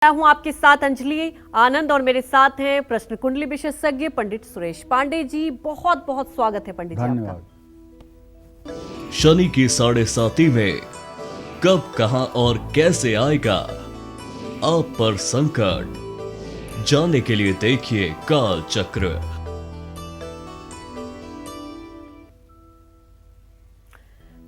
मैं हूं आपके साथ अंजलि आनंद और मेरे साथ हैं प्रश्न कुंडली विशेषज्ञ पंडित सुरेश पांडे जी। बहुत बहुत स्वागत है पंडित जी आपका। धन्यवाद। शनि की 7.5 में कब, कहां और कैसे आएगा आप पर संकट, जानने के लिए देखिए काल चक्र।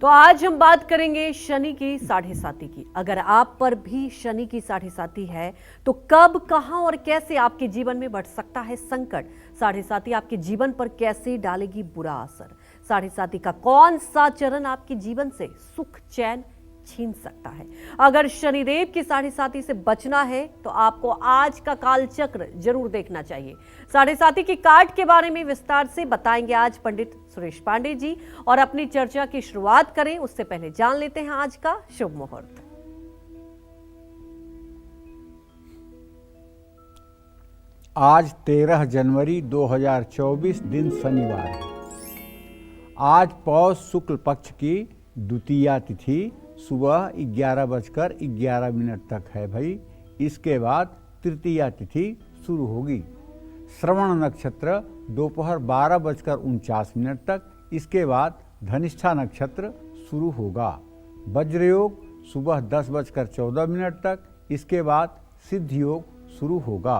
तो आज हम बात करेंगे शनि की 7.5 की। अगर आप पर भी शनि की 7.5 है तो कब, कहां और कैसे आपके जीवन में बढ़ सकता है संकट। 7.5 आपके जीवन पर कैसे डालेगी बुरा असर। 7.5 का कौन सा चरण आपके जीवन से सुख चैन छीन सकता है। अगर शनिदेव की 7.5 से बचना है तो आपको आज का काल चक्र जरूर देखना चाहिए। 7.5 की काट के बारे में विस्तार से बताएंगे आज पंडित सुरेश पांडे जी। और अपनी चर्चा की शुरुआत करें उससे पहले जान लेते हैं आज का शुभ मुहूर्त। आज 13 जनवरी 2024 दिन शनिवार है। आज पौष शुक्ल पक्ष की द्वितीया तिथि सुबह 11:11 तक है भाई। इसके बाद तृतीया तिथि शुरू होगी। श्रवण नक्षत्र दोपहर 12:49 तक। इसके बाद धनिष्ठा नक्षत्र शुरू होगा। वज्र योग सुबह 10:14 तक। इसके बाद सिद्ध योग शुरू होगा।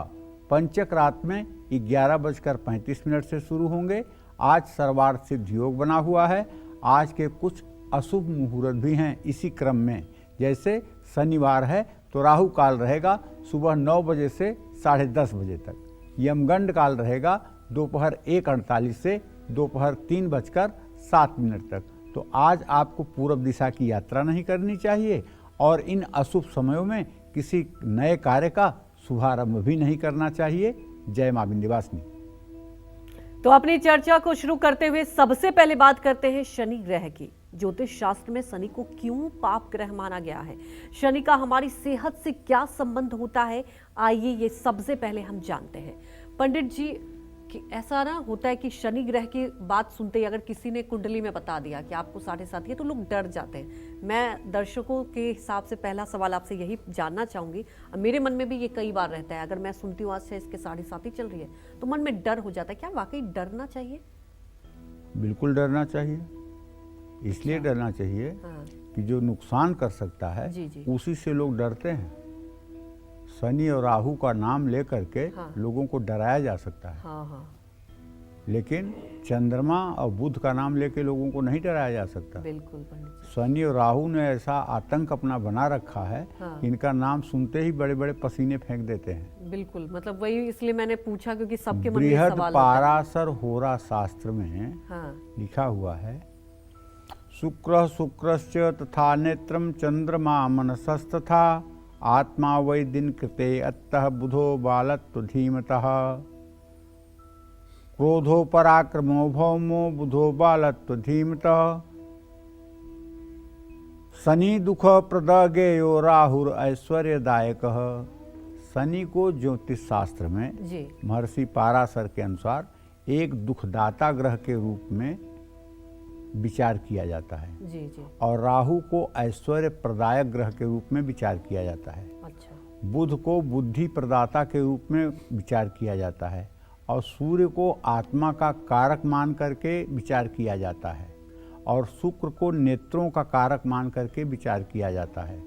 पंचक रात में 11:35 से शुरू होंगे। आज सर्वार्थ सिद्ध योग बना हुआ है। आज के कुछ अशुभ मुहूर्त भी हैं इसी क्रम में। जैसे शनिवार है तो राहु काल रहेगा सुबह 9 बजे से 10:30 बजे तक। यमगंड काल रहेगा दोपहर 1:48 से दोपहर 3:07 तक। तो आज आपको पूर्व दिशा की यात्रा नहीं करनी चाहिए और इन अशुभ समयों में किसी नए कार्य का शुभारंभ भी नहीं करना चाहिए। जय मां विंध्यवासिनी। तो अपनी चर्चा को शुरू करते हुए सबसे पहले बात करते हैं शनि ग्रह की। ज्योतिष शास्त्र में शनि को क्यों पाप ग्रह माना गया है, शनि का हमारी सेहत से क्या संबंध होता है, आइए ये सबसे पहले हम जानते हैं। पंडित जी कि ऐसा ना होता है कि शनि ग्रह की बात सुनते ही अगर किसी ने कुंडली में बता दिया कि आपको 7.5 है तो लोग डर जाते हैं। मैं दर्शकों के हिसाब से पहला सवाल आपसे यही जानना चाहूंगी। मेरे मन में भी ये कई बार रहता है, अगर मैं सुनती हूँ आज से इसके 7.5 चल रही है तो मन में डर हो जाता है। क्या वाकई डरना चाहिए? बिल्कुल डरना चाहिए। इसलिए डरना चाहिए कि जो नुकसान कर सकता है उसी से लोग डरते हैं। शनि और राहु का नाम लेकर के लोगों को डराया जा सकता है। लेकिन चंद्रमा और बुध का नाम लेके लोगों को नहीं डराया जा सकता। बिल्कुल। शनि और राहु ने ऐसा आतंक अपना बना रखा है कि इनका नाम सुनते ही बड़े बड़े पसीने फेंक देते हैं। बिल्कुल, मतलब वही इसलिए मैंने पूछा क्योंकि सबके मन में सवाल होता है। बृहद पाराशर होरा शास्त्र में लिखा हुआ है, शुक्र शुक्रश्च तथा नेत्रम चंद्रमा मनसस्तथा आत्मा वै दिन कृते अत्तः बुधो बालत्व धीमतः क्रोधो पराक्रमो भौमो बुधो बालत्व धीमतः शनि दुख प्रदगेयो राहुर ऐश्वर्यदायकः। शनि को ज्योतिष शास्त्र में महर्षि पाराशर के अनुसार एक दुखदाता ग्रह के रूप में विचार किया जाता है। और राहु को ऐश्वर्य प्रदायक ग्रह के रूप में विचार किया जाता है। अच्छा। बुध को बुद्धि प्रदाता के रूप में विचार किया जाता है और सूर्य को आत्मा का कारक मान करके विचार किया जाता है और शुक्र को नेत्रों का कारक मान करके विचार किया जाता है।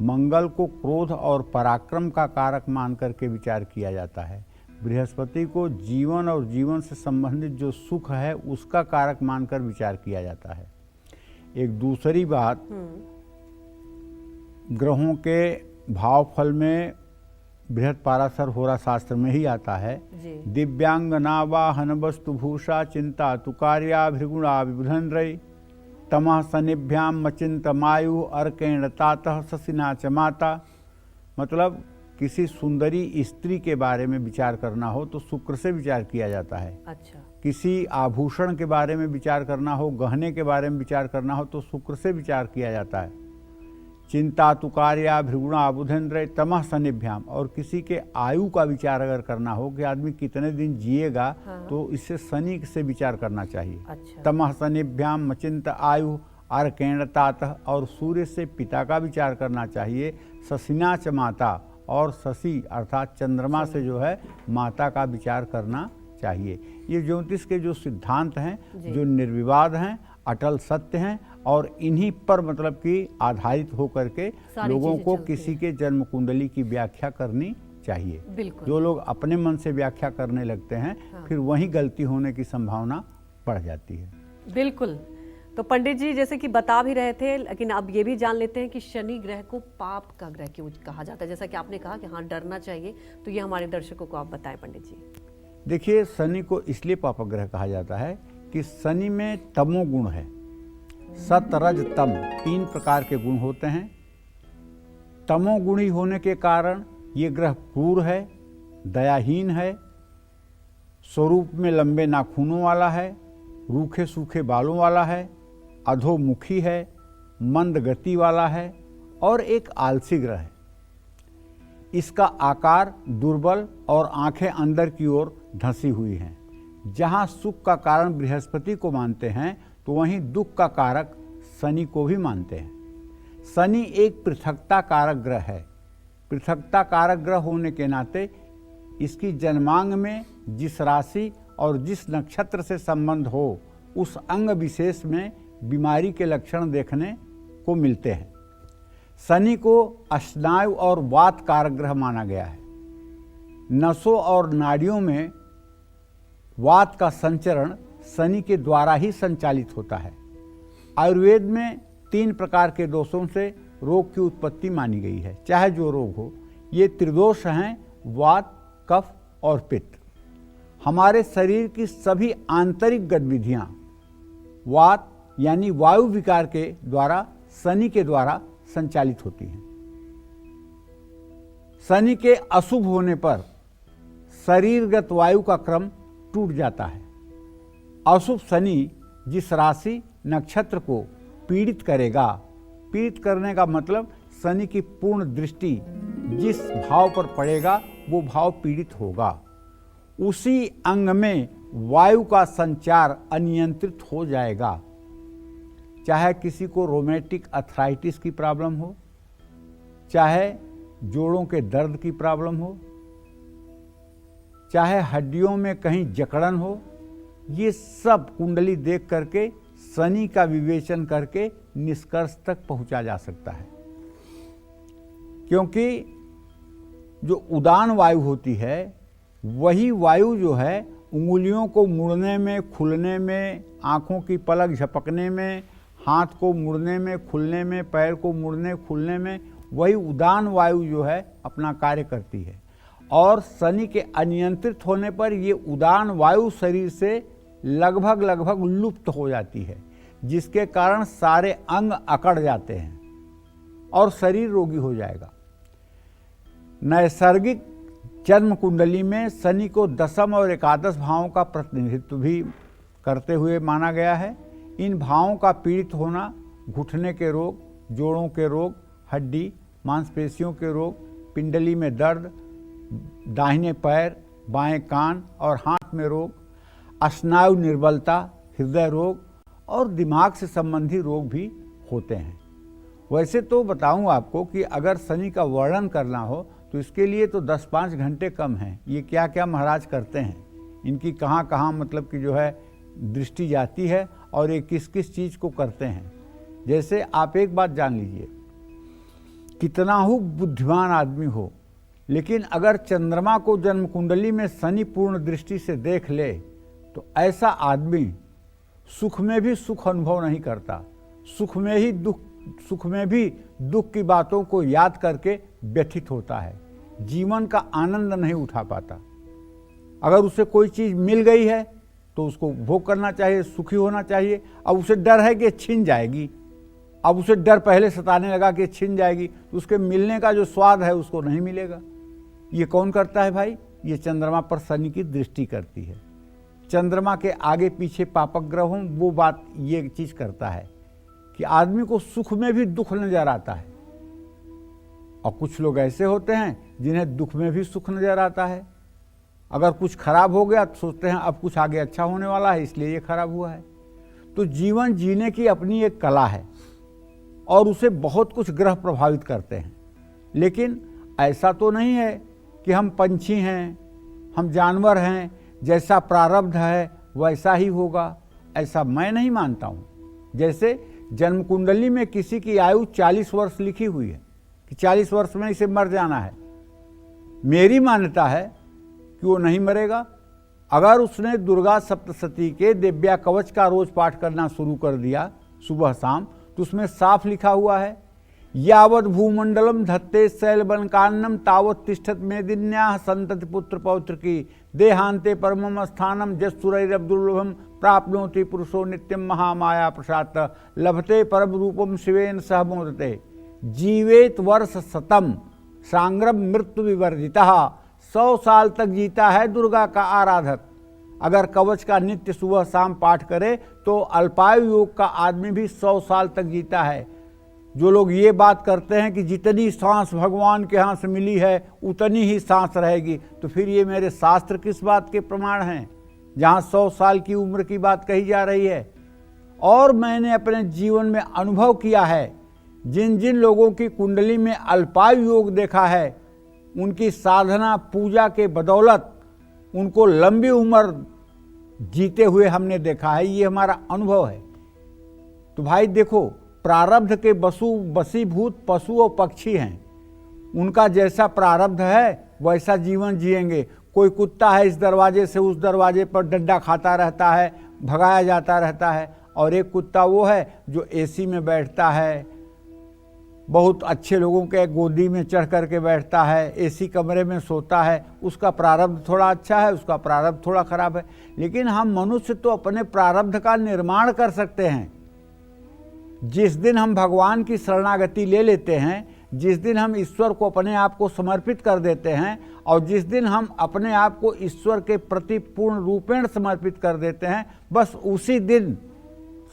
मंगल को क्रोध और पराक्रम का कारक मान करके विचार किया जाता है। बृहस्पति को जीवन और जीवन से संबंधित जो सुख है उसका कारक मानकर विचार किया जाता है। एक दूसरी बात, ग्रहों के भावफल में बृहद पाराशर होरा शास्त्र में ही आता है। दिव्यांगना वाहन वस्तु भूषा चिंता तुकार्या भृगुणा विबुधन्रय तमः शनिभ्याम मचिंत मायु अर्केण तातः शशिना च माता। मतलब किसी सुंदरी स्त्री के बारे में विचार करना हो तो शुक्र से विचार किया जाता है। अच्छा। किसी आभूषण के बारे में विचार करना हो, गहने के बारे में विचार करना हो तो शुक्र से विचार किया जाता है। चिंता तुकार्या भृगुणा बुधेन्द्र तमः शनिभ्याम। और किसी के आयु का विचार अगर करना हो कि आदमी कितने दिन जिएगा तो इससे शनि से विचार करना चाहिए। अच्छा। तमः शनिभ्याम मचिंत आयु अर्केण तातः। और सूर्य से पिता का विचार करना चाहिए। शशिना च माता। और शशि अर्थात चंद्रमा से जो है माता का विचार करना चाहिए। ये ज्योतिष के जो सिद्धांत हैं जो निर्विवाद हैं, अटल सत्य हैं और इन्हीं पर मतलब कि आधारित होकर के लोगों को किसी के जन्म कुंडली की व्याख्या करनी चाहिए। जो लोग अपने मन से व्याख्या करने लगते हैं फिर वहीं गलती होने की संभावना बढ़ जाती है। बिल्कुल। तो पंडित जी जैसे कि बता भी रहे थे, लेकिन अब ये भी जान लेते हैं कि शनि ग्रह को पाप का ग्रह क्यों कहा जाता है। जैसा कि आपने कहा कि हाँ डरना चाहिए, तो ये हमारे दर्शकों को आप बताएं पंडित जी। देखिए, शनि को इसलिए पाप ग्रह कहा जाता है कि शनि में तमोगुण है। सत रज तम 3 प्रकार के गुण होते हैं। तमोगुणी होने के कारण ये ग्रह क्रूर है, दयाहीन है, स्वरूप में लंबे नाखूनों वाला है, रूखे सूखे बालों वाला है, अधोमुखी है, मंद गति वाला है और एक आलसी ग्रह है। इसका आकार दुर्बल और आंखें अंदर की ओर धंसी हुई हैं। जहां सुख का कारण बृहस्पति को मानते हैं तो वहीं दुख का कारक शनि को भी मानते हैं। शनि एक पृथकता कारक ग्रह है। पृथकता कारक ग्रह होने के नाते इसकी जन्मांग में जिस राशि और जिस नक्षत्र से संबंध हो उस अंग विशेष में बीमारी के लक्षण देखने को मिलते हैं। शनि को स्नायु और वात कारक ग्रह माना गया है। नसों और नाड़ियों में वात का संचरण शनि के द्वारा ही संचालित होता है। आयुर्वेद में 3 प्रकार के दोषों से रोग की उत्पत्ति मानी गई है। चाहे जो रोग हो, ये त्रिदोष हैं, वात, कफ और पित्त। हमारे शरीर की सभी आंतरिक गतिविधियां वात यानी वायु विकार के द्वारा, शनि के द्वारा संचालित होती हैं। शनि के अशुभ होने पर शरीरगत वायु का क्रम टूट जाता है। अशुभ शनि जिस राशि नक्षत्र को पीड़ित करेगा, पीड़ित करने का मतलब शनि की पूर्ण दृष्टि जिस भाव पर पड़ेगा वो भाव पीड़ित होगा। उसी अंग में वायु का संचार अनियंत्रित हो जाएगा। चाहे किसी को रोमेटिक अर्थराइटिस की प्रॉब्लम हो, चाहे जोड़ों के दर्द की प्रॉब्लम हो, चाहे हड्डियों में कहीं जकड़न हो, ये सब कुंडली देख करके शनि का विवेचन करके निष्कर्ष तक पहुंचा जा सकता है। क्योंकि जो उदान वायु होती है वही वायु जो है उंगलियों को मुड़ने में, खुलने में, आँखों की पलक झपकने में, हाथ को मुड़ने में, खुलने में, पैर को मुड़ने खुलने में, वही उदान वायु जो है अपना कार्य करती है। और शनि के अनियंत्रित होने पर ये उदान वायु शरीर से लगभग लुप्त हो जाती है, जिसके कारण सारे अंग अकड़ जाते हैं और शरीर रोगी हो जाएगा। नैसर्गिक जन्म कुंडली में शनि को 10th और 11th भावों का प्रतिनिधित्व भी करते हुए माना गया है। इन भावों का पीड़ित होना घुटने के रोग, जोड़ों के रोग, हड्डी मांसपेशियों के रोग, पिंडली में दर्द, दाहिने पैर, बाएं कान और हाथ में रोग, स्नायु निर्बलता, हृदय रोग और दिमाग से संबंधी रोग भी होते हैं। वैसे तो बताऊं आपको कि अगर शनि का वर्णन करना हो तो इसके लिए तो 10-5 घंटे कम हैं। ये क्या क्या महाराज करते हैं, इनकी कहाँ कहाँ मतलब कि जो है दृष्टि जाती है और ये किस किस चीज़ को करते हैं। जैसे आप एक बात जान लीजिए, कितना ही बुद्धिमान आदमी हो, लेकिन अगर चंद्रमा को जन्म कुंडली में शनि पूर्ण दृष्टि से देख ले तो ऐसा आदमी सुख में भी सुख अनुभव नहीं करता, सुख में भी दुख की बातों को याद करके व्यथित होता है, जीवन का आनंद नहीं उठा पाता। अगर उसे कोई चीज़ मिल गई है तो उसको भोग करना चाहिए, सुखी होना चाहिए। अब उसे डर है कि छिन जाएगी, अब उसे डर पहले सताने लगा कि छिन जाएगी, तो उसके मिलने का जो स्वाद है उसको नहीं मिलेगा। ये कौन करता है भाई? ये चंद्रमा पर शनि की दृष्टि करती है। चंद्रमा के आगे पीछे पापक ग्रह हों वो बात ये चीज़ करता है कि आदमी को सुख में भी दुख नजर आता है, और कुछ लोग ऐसे होते हैं जिन्हें दुख में भी सुख नजर आता है। अगर कुछ खराब हो गया तो सोचते हैं अब कुछ आगे अच्छा होने वाला है, इसलिए ये खराब हुआ है। तो जीवन जीने की अपनी एक कला है और उसे बहुत कुछ ग्रह प्रभावित करते हैं। लेकिन ऐसा तो नहीं है कि हम पंछी हैं, हम जानवर हैं, जैसा प्रारब्ध है वैसा ही होगा, ऐसा मैं नहीं मानता हूँ। जैसे जन्म कुंडली में किसी की आयु 40 वर्ष लिखी हुई है कि 40 वर्ष में इसे मर जाना है, मेरी मान्यता है कि वो नहीं मरेगा। अगर उसने दुर्गा सप्तशती के दिव्या कवच का रोज पाठ करना शुरू कर दिया सुबह शाम, तो उसमें साफ लिखा हुआ है, यावत भूमंडलम धत्ते शैलबनकान्नम तावत तिष्ठत मेदिन्या संतति पुत्र पौत्र की देहांते परमम स्थानम जस्सुरैरब्दुर्लभम प्राप्नोति पुरुषो नित्यम महामाया प्रसाद लभते परम रूपम शिवेन सह मोदते जीवेत वर्ष शतम सांग्रम मृत्यु विवर्जिता। 100 साल तक जीता है दुर्गा का आराधक। अगर कवच का नित्य सुबह शाम पाठ करे तो अल्पायु योग का आदमी भी 100 साल तक जीता है। जो लोग ये बात करते हैं कि जितनी सांस भगवान के यहाँ से मिली है उतनी ही सांस रहेगी, तो फिर ये मेरे शास्त्र किस बात के प्रमाण हैं जहाँ 100 साल की उम्र की बात कही जा रही है। और मैंने अपने जीवन में अनुभव किया है, जिन जिन लोगों की कुंडली में अल्पायु योग देखा है, उनकी साधना पूजा के बदौलत उनको लंबी उम्र जीते हुए हमने देखा है। ये हमारा अनुभव है। तो भाई देखो, प्रारब्ध के बसीभूत पशु और पक्षी हैं, उनका जैसा प्रारब्ध है वैसा जीवन जिएंगे। कोई कुत्ता है इस दरवाजे से उस दरवाजे पर डंडा खाता रहता है, भगाया जाता रहता है, और एक कुत्ता वो है जो एसी में बैठता है, बहुत अच्छे लोगों के गोदी में चढ़ करके बैठता है, एसी कमरे में सोता है। उसका प्रारब्ध थोड़ा अच्छा है, उसका प्रारब्ध थोड़ा खराब है। लेकिन हम मनुष्य तो अपने प्रारब्ध का निर्माण कर सकते हैं। जिस दिन हम भगवान की शरणागति ले लेते हैं, जिस दिन हम ईश्वर को अपने आप को समर्पित कर देते हैं, और जिस दिन हम अपने आप को ईश्वर के प्रति पूर्ण रूपेण समर्पित कर देते हैं, बस उसी दिन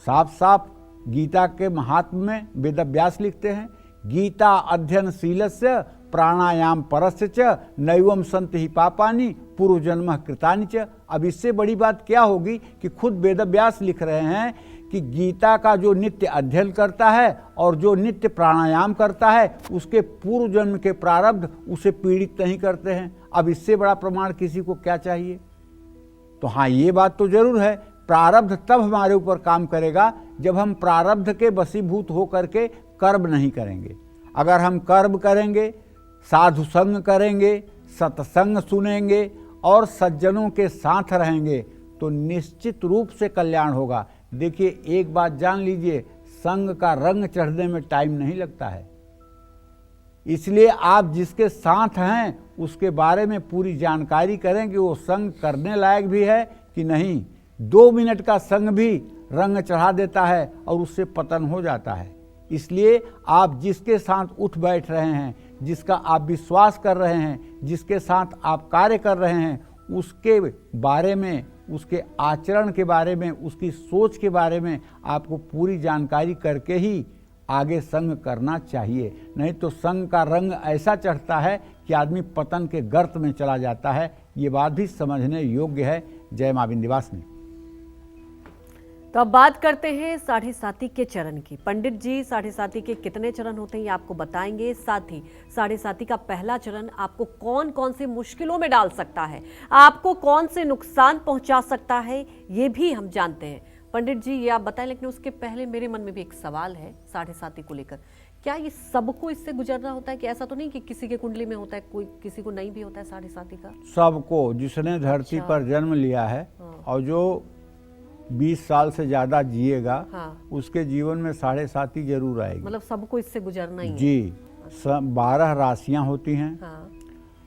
साफ साफ गीता के महात्म्य में वेदव्यास लिखते हैं, गीता अध्ययनशीलस्य प्राणायाम परस्य च नैवम संति ही पापानि पूर्वजन्म कृतानि च। अब इससे बड़ी बात क्या होगी कि खुद वेदव्यास लिख रहे हैं कि गीता का जो नित्य अध्ययन करता है और जो नित्य प्राणायाम करता है, उसके पूर्व जन्म के प्रारब्ध उसे पीड़ित नहीं करते हैं। अब इससे बड़ा प्रमाण किसी को क्या चाहिए। तो हाँ, ये बात तो जरूर है, प्रारब्ध तब हमारे ऊपर काम करेगा जब हम प्रारब्ध के वशीभूत होकर के कर्म नहीं करेंगे। अगर हम कर्म करेंगे, साधु संग करेंगे, सत्संग सुनेंगे और सज्जनों के साथ रहेंगे, तो निश्चित रूप से कल्याण होगा। देखिए, एक बात जान लीजिए, संग का रंग चढ़ने में टाइम नहीं लगता है। इसलिए आप जिसके साथ हैं उसके बारे में पूरी जानकारी करें कि वो संग करने लायक भी है कि नहीं। 2 मिनट का संग भी रंग चढ़ा देता है और उससे पतन हो जाता है। इसलिए आप जिसके साथ उठ बैठ रहे हैं, जिसका आप विश्वास कर रहे हैं, जिसके साथ आप कार्य कर रहे हैं, उसके बारे में, उसके आचरण के बारे में, उसकी सोच के बारे में आपको पूरी जानकारी करके ही आगे संग करना चाहिए। नहीं तो संग का रंग ऐसा चढ़ता है कि आदमी पतन के गर्त में चला जाता है। ये बात भी समझने योग्य है। जय मां विंध्यवासिनी। तो अब बात करते हैं साढ़े साती के चरण की। पंडित जी, साढ़े साती के कितने चरण होते हैं ये आपको बताएंगे। साथ ही साढ़े साती का पहला चरण आपको कौन कौन से मुश्किलों में डाल सकता है, आपको कौन से नुकसान पहुंचा सकता है, ये भी हम जानते हैं। पंडित जी ये आप बताएं, लेकिन उसके पहले मेरे मन में भी एक सवाल है साढ़े साती को लेकर। क्या ये सबको इससे गुजरना होता है कि ऐसा तो नहीं कि किसी के कुंडली में होता है, कोई किसी को नहीं भी होता है साढ़े साती का? सबको, जिसने धरती पर जन्म लिया है और जो 20 साल से ज्यादा जिएगा, उसके जीवन में साढ़े साती जरूर आएगी। मतलब सबको इससे गुजरना ही जी। 12 राशियां होती हैं।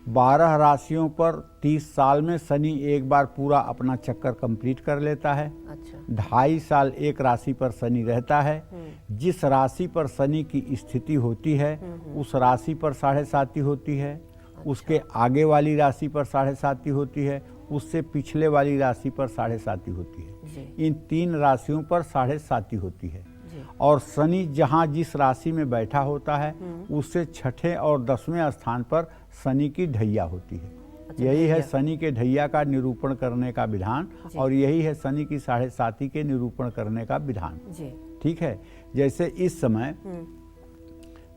12 राशियों पर 30 साल में शनि एक बार पूरा अपना चक्कर कंप्लीट कर लेता है। अच्छा। 2.5 साल एक राशि पर शनि रहता है। जिस राशि पर शनि की स्थिति होती है उस राशि पर साढ़े साती होती है। अच्छा। उसके आगे वाली राशि पर साढ़े साती होती है, उससे पिछले वाली राशि पर साढ़े साती होती है। इन 3 राशियों पर साढ़े साती होती है। और शनि जहाँ जिस राशि में बैठा होता है उससे 6ठे और 10वें स्थान पर शनि की ढैया होती है। अच्छा, यही है शनि के ढैया का निरूपण करने का विधान, और यही है शनि की साढ़े साती के निरूपण करने का विधान। ठीक है। जैसे इस समय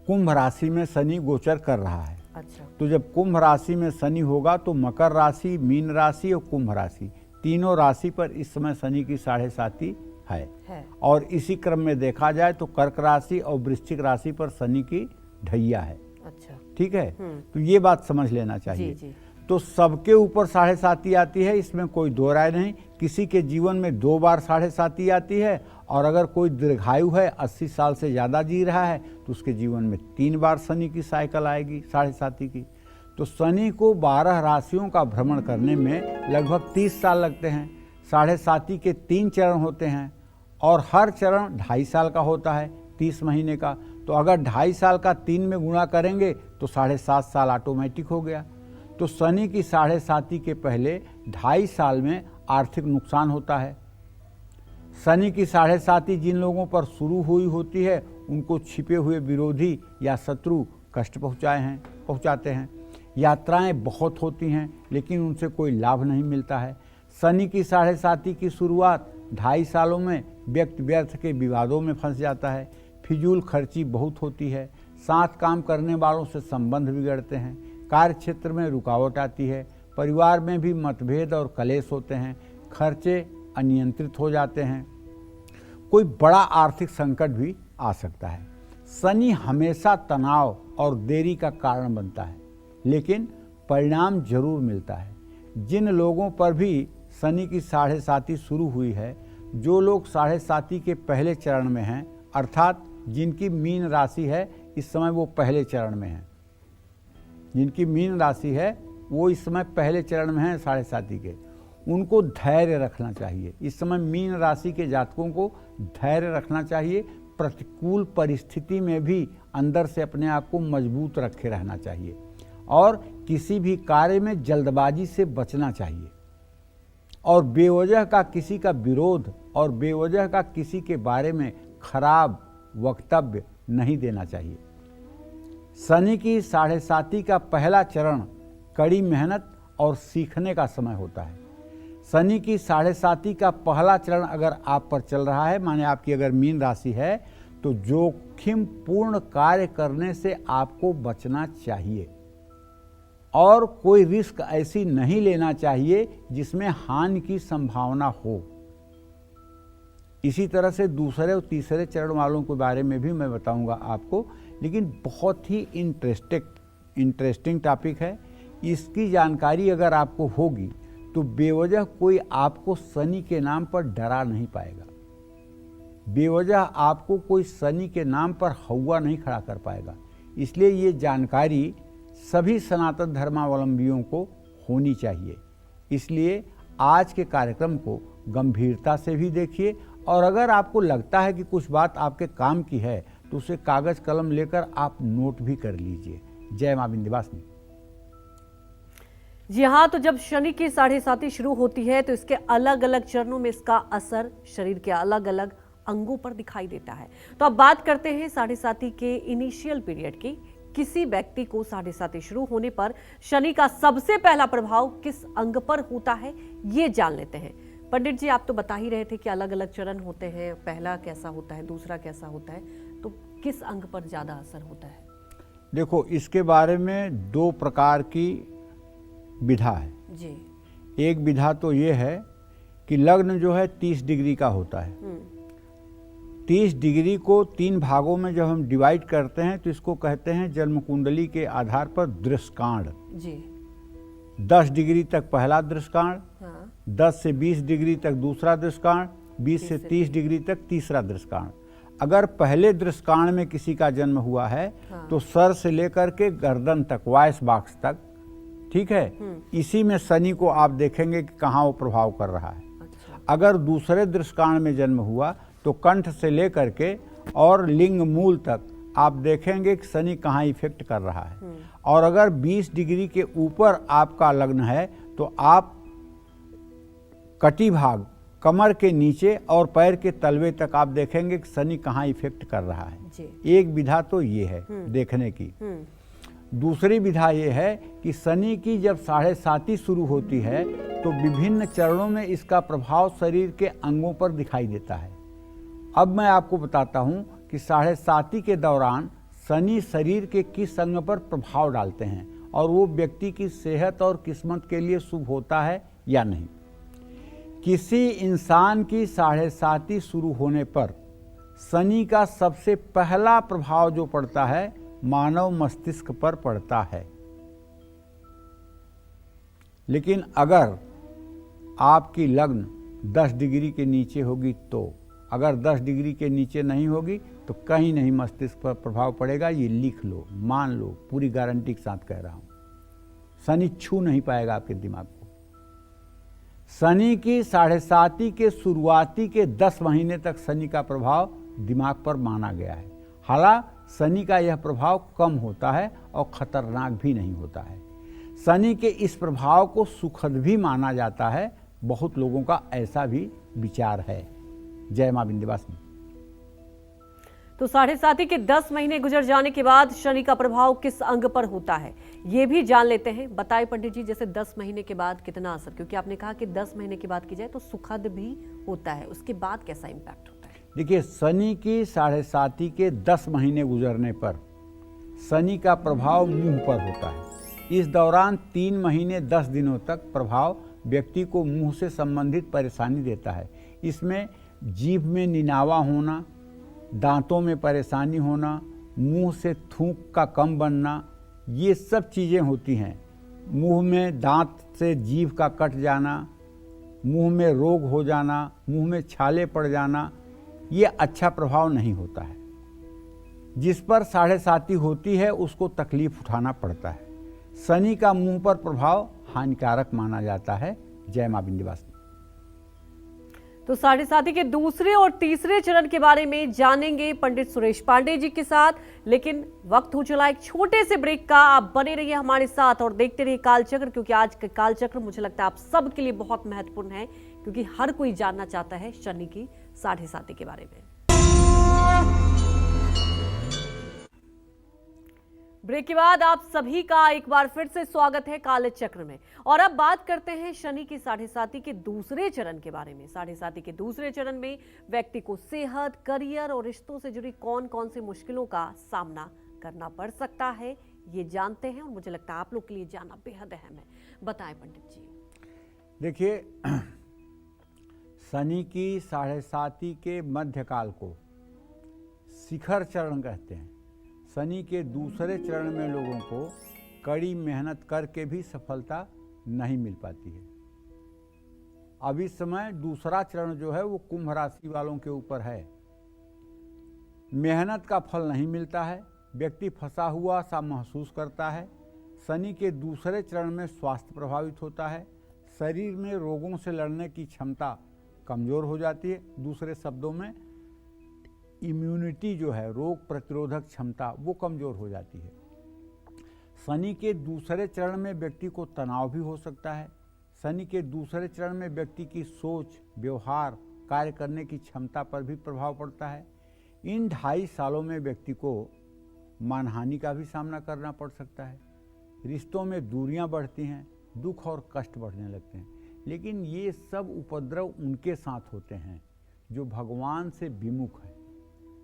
कुंभ राशि में शनि गोचर कर रहा है। अच्छा। तो जब कुंभ राशि में शनि होगा तो मकर राशि, मीन राशि और कुंभ राशि तीनों राशि पर इस समय शनि की 7.5 है। और इसी क्रम में देखा जाए तो कर्क राशि और वृश्चिक राशि पर शनि की ढैया है। अच्छा। ठीक है, तो ये बात समझ लेना चाहिए। जी। तो सबके ऊपर 7.5 आती है, इसमें कोई दो राय नहीं। किसी के जीवन में 2 बार 7.5 आती है, और अगर कोई दीर्घायु है, 80 साल से ज़्यादा जी रहा है, तो उसके जीवन में 3 बार शनि की साइकिल आएगी 7.5 की। तो शनि को 12 राशियों का भ्रमण करने में लगभग 30 साल लगते हैं। 7.5 के 3 चरण होते हैं और हर चरण 2.5 साल का होता है, 30 महीने का। तो अगर 2.5 साल का 3 में गुणा करेंगे तो 7.5 साल ऑटोमेटिक हो गया। तो शनि की 7.5 के पहले 2.5 साल में आर्थिक नुकसान होता है। शनि की 7.5 जिन लोगों पर शुरू हुई होती है उनको छिपे हुए विरोधी या शत्रु कष्ट पहुंचाते हैं। यात्राएं बहुत होती हैं लेकिन उनसे कोई लाभ नहीं मिलता है। शनि की 7.5 की शुरुआत 2.5 सालों में व्यक्ति व्यर्थ के विवादों में फंस जाता है। फिजूल खर्ची बहुत होती है। साथ काम करने वालों से संबंध बिगड़ते हैं। कार्य क्षेत्र में रुकावट आती है। परिवार में भी मतभेद और कलेश होते हैं। खर्चे अनियंत्रित हो जाते हैं। कोई बड़ा आर्थिक संकट भी आ सकता है। शनि हमेशा तनाव और देरी का कारण बनता है, लेकिन परिणाम जरूर मिलता है। जिन लोगों पर भी शनि की 7.5 शुरू हुई है, जो लोग 7.5 के पहले चरण में हैं, अर्थात जिनकी मीन राशि है इस समय वो पहले चरण में है, जिनकी मीन राशि है वो इस समय पहले चरण में है 7.5 के, उनको धैर्य रखना चाहिए। इस समय मीन राशि के जातकों को धैर्य रखना चाहिए। प्रतिकूल परिस्थिति में भी अंदर से अपने आप को मजबूत रखे रहना चाहिए और किसी भी कार्य में जल्दबाजी से बचना चाहिए और बेवजह का किसी का विरोध और बेवजह का किसी के बारे में खराब वक्तव्य नहीं देना चाहिए। शनि की 7.5 का पहला चरण कड़ी मेहनत और सीखने का समय होता है। शनि की 7.5 का पहला चरण अगर आप पर चल रहा है, माने आपकी अगर मीन राशि है, तो जोखिम पूर्ण कार्य करने से आपको बचना चाहिए और कोई रिस्क ऐसी नहीं लेना चाहिए जिसमें हानि की संभावना हो। इसी तरह से दूसरे और तीसरे चरण वालों के बारे में भी मैं बताऊंगा आपको, लेकिन बहुत ही इंटरेस्टिंग टॉपिक है। इसकी जानकारी अगर आपको होगी तो बेवजह कोई आपको शनि के नाम पर डरा नहीं पाएगा। बेवजह आपको कोई शनि के नाम पर हौवा नहीं खड़ा कर पाएगा। इसलिए ये जानकारी सभी सनातन धर्मावलंबियों को होनी चाहिए। इसलिए आज के कार्यक्रम को गंभीरता से भी देखिए और अगर आपको लगता है कि कुछ बात आपके काम की है तो उसे कागज कलम लेकर आप नोट भी कर लीजिए। जय मां विंध्यवासिनी। जी हाँ, तो जब शनि की 7.5 शुरू होती है तो इसके अलग अलग चरणों में इसका असर शरीर के अलग अलग अंगों पर दिखाई देता है। तो अब बात करते हैं 7.5 के इनिशियल पीरियड की। किसी व्यक्ति को 7.5 शुरू होने पर शनि का सबसे पहला प्रभाव किस अंग पर होता है, ये जान लेते हैं। पंडित जी, आप तो बता ही रहे थे कि अलग अलग चरण होते हैं, पहला कैसा होता है, दूसरा कैसा होता है, तो किस अंग पर ज्यादा असर होता है? देखो, इसके बारे में 2 प्रकार की विधा है जी। एक विधा तो ये है कि लग्न जो है 30 डिग्री का होता है। 30 डिग्री को 3 भागों में जब हम डिवाइड करते हैं तो इसको कहते हैं जन्म कुंडली के आधार पर दृष्कांड। जी। 10 डिग्री तक पहला दृष्कांड, हाँ। 10 से 20 डिग्री तक दूसरा दृष्कांड, 20 से 30 डिग्री तक तीसरा दृष्कांड। अगर पहले दृष्कांड में किसी का जन्म हुआ है हाँ। तो सर से लेकर के गर्दन तक, वॉइस बॉक्स तक, ठीक है, इसी में शनि को आप देखेंगे कि कहाँ वो प्रभाव कर रहा है। अच्छा। अगर दूसरे दृष्कांड में जन्म हुआ तो कंठ से लेकर के और लिंग मूल तक आप देखेंगे कि शनि कहाँ इफेक्ट कर रहा है। और अगर 20 डिग्री के ऊपर आपका लग्न है तो आप कटी भाग, कमर के नीचे और पैर के तलवे तक आप देखेंगे कि शनि कहाँ इफेक्ट कर रहा है। जी। एक विधा तो ये है देखने की। दूसरी विधा ये है कि शनि की जब 7.5 शुरू होती है तो विभिन्न चरणों में इसका प्रभाव शरीर के अंगों पर दिखाई देता है। अब मैं आपको बताता हूँ कि 7.5 के दौरान शनि शरीर के किस अंग पर प्रभाव डालते हैं और वो व्यक्ति की सेहत और किस्मत के लिए शुभ होता है या नहीं। किसी इंसान की 7.5 शुरू होने पर शनि का सबसे पहला प्रभाव जो पड़ता है मानव मस्तिष्क पर पड़ता है। लेकिन अगर आपकी लग्न 10 डिग्री के नीचे होगी तो, अगर 10 डिग्री के नीचे नहीं होगी तो कहीं नहीं मस्तिष्क पर प्रभाव पड़ेगा। ये लिख लो, मान लो, पूरी गारंटी के साथ कह रहा हूं। शनि छू नहीं पाएगा आपके दिमाग को। शनि की 7.5 के शुरुआती के 10 महीने तक शनि का प्रभाव दिमाग पर माना गया है। हालांकि शनि का यह प्रभाव कम होता है और खतरनाक भी नहीं होता है। शनि के इस प्रभाव को सुखद भी माना जाता है। बहुत लोगों का ऐसा भी विचार है। जय मां विंध्यवासिनी। तो 7.5 के 10 महीने गुजर जाने के बाद शनि का प्रभाव किस अंग पर होता है ये भी जान लेते हैं। बताइए पंडित जी, जैसे 10 महीने के बाद कितना असर, क्योंकि आपने कहा कि 10 महीने के बाद की जाए तो सुखद भी होता है, उसके बाद कैसा इंपैक्ट होता है? देखिए, शनि की 7.5 के 10 महीने गुजरने पर शनि का प्रभाव मुंह पर होता है। इस दौरान 3 महीने 10 दिनों तक प्रभाव व्यक्ति को मुंह से संबंधित परेशानी देता है। इसमें जीभ में निनावा होना, दांतों में परेशानी होना, मुंह से थूक का कम बनना, ये सब चीज़ें होती हैं। मुंह में दांत से जीभ का कट जाना, मुंह में रोग हो जाना, मुंह में छाले पड़ जाना, ये अच्छा प्रभाव नहीं होता है। जिस पर 7.5 होती है उसको तकलीफ उठाना पड़ता है। शनि का मुंह पर प्रभाव हानिकारक माना जाता है। जय मां विंध्यवासिनी। तो 7.5 के दूसरे और तीसरे चरण के बारे में जानेंगे पंडित सुरेश पांडे जी के साथ, लेकिन वक्त हो चला एक छोटे से ब्रेक का। आप बने रहिए हमारे साथ और देखते रहिए कालचक्र, क्योंकि आज का कालचक्र मुझे लगता है आप सबके लिए बहुत महत्वपूर्ण है, क्योंकि हर कोई जानना चाहता है शनि की 7.5 के बारे में। ब्रेक के बाद आप सभी का एक बार फिर से स्वागत है कालचक्र में। और अब बात करते हैं शनि की 7.5 के दूसरे चरण के बारे में। 7.5 के दूसरे चरण में व्यक्ति को सेहत, करियर और रिश्तों से जुड़ी कौन कौन सी मुश्किलों का सामना करना पड़ सकता है, ये जानते हैं, और मुझे लगता है आप लोग के लिए जानना बेहद अहम है। बताएं पंडित जी। देखिए, शनि की 7.5 के मध्यकाल को शिखर चरण कहते हैं। शनि के दूसरे चरण में लोगों को कड़ी मेहनत करके भी सफलता नहीं मिल पाती है। अब इस समय दूसरा चरण जो है वो कुंभ राशि वालों के ऊपर है। मेहनत का फल नहीं मिलता है, व्यक्ति फंसा हुआ सा महसूस करता है। शनि के दूसरे चरण में स्वास्थ्य प्रभावित होता है। शरीर में रोगों से लड़ने की क्षमता कमज़ोर हो जाती है। दूसरे शब्दों में इम्यूनिटी जो है, रोग प्रतिरोधक क्षमता, वो कमज़ोर हो जाती है। शनि के दूसरे चरण में व्यक्ति को तनाव भी हो सकता है। शनि के दूसरे चरण में व्यक्ति की सोच, व्यवहार, कार्य करने की क्षमता पर भी प्रभाव पड़ता है। इन 2.5 सालों में व्यक्ति को मानहानि का भी सामना करना पड़ सकता है। रिश्तों में दूरियां बढ़ती हैं, दुख और कष्ट बढ़ने लगते हैं। लेकिन ये सब उपद्रव उनके साथ होते हैं जो भगवान से विमुख हैं,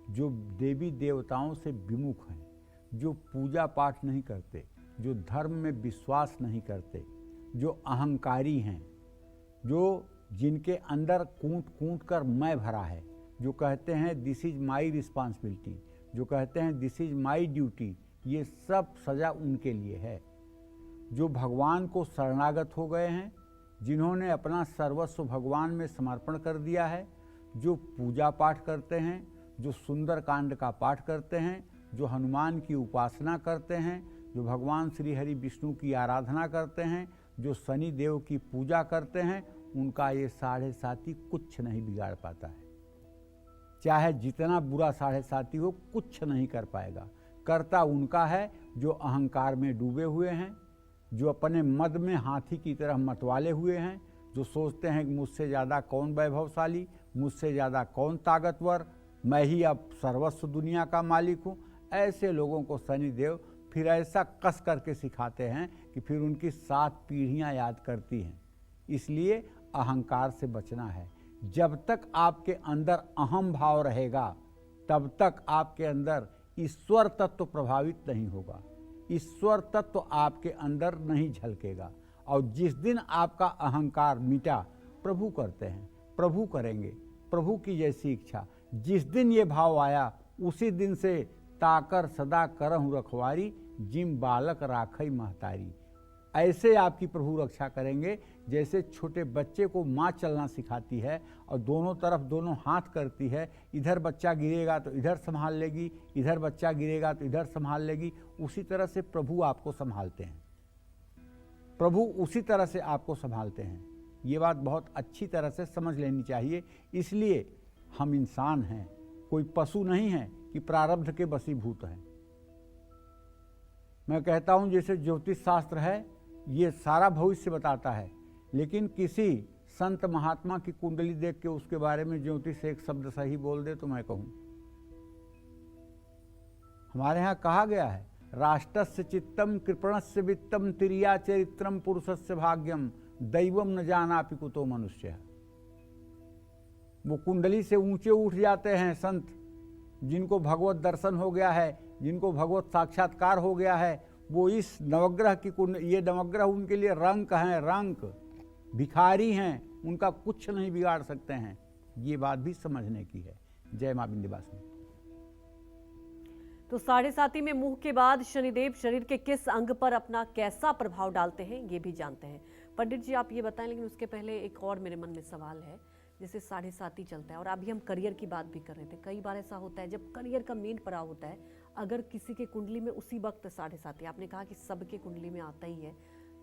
जो देवी देवताओं से विमुख हैं, जो पूजा पाठ नहीं करते, जो धर्म में विश्वास नहीं करते, जो अहंकारी हैं, जो जिनके अंदर कूट कूट कर मैं भरा है, जो कहते हैं दिस इज माई रिस्पॉन्सिबिलिटी, जो कहते हैं दिस इज माई ड्यूटी, ये सब सज़ा उनके लिए है। जो भगवान को शरणागत हो गए हैं, जिन्होंने अपना सर्वस्व भगवान में समर्पण कर दिया है, जो पूजा पाठ करते हैं, जो सुंदर कांड का पाठ करते हैं, जो हनुमान की उपासना करते हैं, जो भगवान श्री हरि विष्णु की आराधना करते हैं, जो शनि देव की पूजा करते हैं, उनका ये 7.5 कुछ नहीं बिगाड़ पाता है। चाहे जितना बुरा 7.5 हो, कुछ नहीं कर पाएगा। कर्ता उनका है जो अहंकार में डूबे हुए हैं, जो अपने मद में हाथी की तरह मतवाले हुए हैं, जो सोचते हैं कि मुझसे ज़्यादा कौन वैभवशाली, मुझसे ज़्यादा कौन ताकतवर, मैं ही अब सर्वस्व दुनिया का मालिक हूँ। ऐसे लोगों को शनिदेव फिर ऐसा कस करके सिखाते हैं कि फिर उनकी 7 पीढ़ियाँ याद करती हैं। इसलिए अहंकार से बचना है। जब तक आपके अंदर अहम भाव रहेगा, तब तक आपके अंदर ईश्वर तत्व प्रभावित नहीं होगा, ईश्वर तत्व आपके अंदर नहीं झलकेगा। और जिस दिन आपका अहंकार मिटा, प्रभु करते हैं, प्रभु करेंगे, प्रभु की जैसी इच्छा, जिस दिन ये भाव आया उसी दिन से ताकर सदा करहु रखवारी, जिम बालक राखई महतारी। ऐसे आपकी प्रभु रक्षा करेंगे जैसे छोटे बच्चे को माँ चलना सिखाती है और दोनों तरफ दोनों हाथ करती है, इधर बच्चा गिरेगा तो इधर संभाल लेगी, इधर बच्चा गिरेगा तो इधर संभाल लेगी। उसी तरह से प्रभु आपको संभालते हैं, प्रभु उसी तरह से आपको संभालते हैं। ये बात बहुत अच्छी तरह से समझ लेनी चाहिए। इसलिए हम इंसान हैं, कोई पशु नहीं है कि प्रारब्ध के वशीभूत हैं। मैं कहता हूं जैसे ज्योतिष शास्त्र है ये सारा भविष्य बताता है, लेकिन किसी संत महात्मा की कुंडली देख के उसके बारे में ज्योतिष एक शब्द सही बोल दे तो मैं कहूं। हमारे यहाँ कहा गया है, राष्ट्रस्य चित्तम कृपणस्य वित्तम तिरिया चरित्रम पुरुषस्य भाग्यम दैवम न जानापि कुतो मनुष्य। वो कुंडली से ऊंचे उठ जाते हैं संत, जिनको भगवत दर्शन हो गया है, जिनको भगवत साक्षात्कार हो गया है, वो इस नवग्रह की ये नवग्रह उनके लिए रंक हैं, रंक भिखारी हैं, उनका कुछ नहीं बिगाड़ सकते हैं। ये बात भी समझने की है। जय मां विंध्यवासिनी। तो 7.5 में मुंह के बाद शनिदेव शरीर के किस अंग पर अपना कैसा प्रभाव डालते हैं ये भी जानते हैं। पंडित जी आप ये बताएं, लेकिन उसके पहले एक और मेरे मन में सवाल है। जैसे 7.5 चलता है और अभी हम करियर की बात भी कर रहे थे, कई बार ऐसा होता है जब करियर का मेन पड़ाव होता है, अगर किसी के कुंडली में उसी वक्त 7.5, आपने कहा कि सबके कुंडली में आता ही है,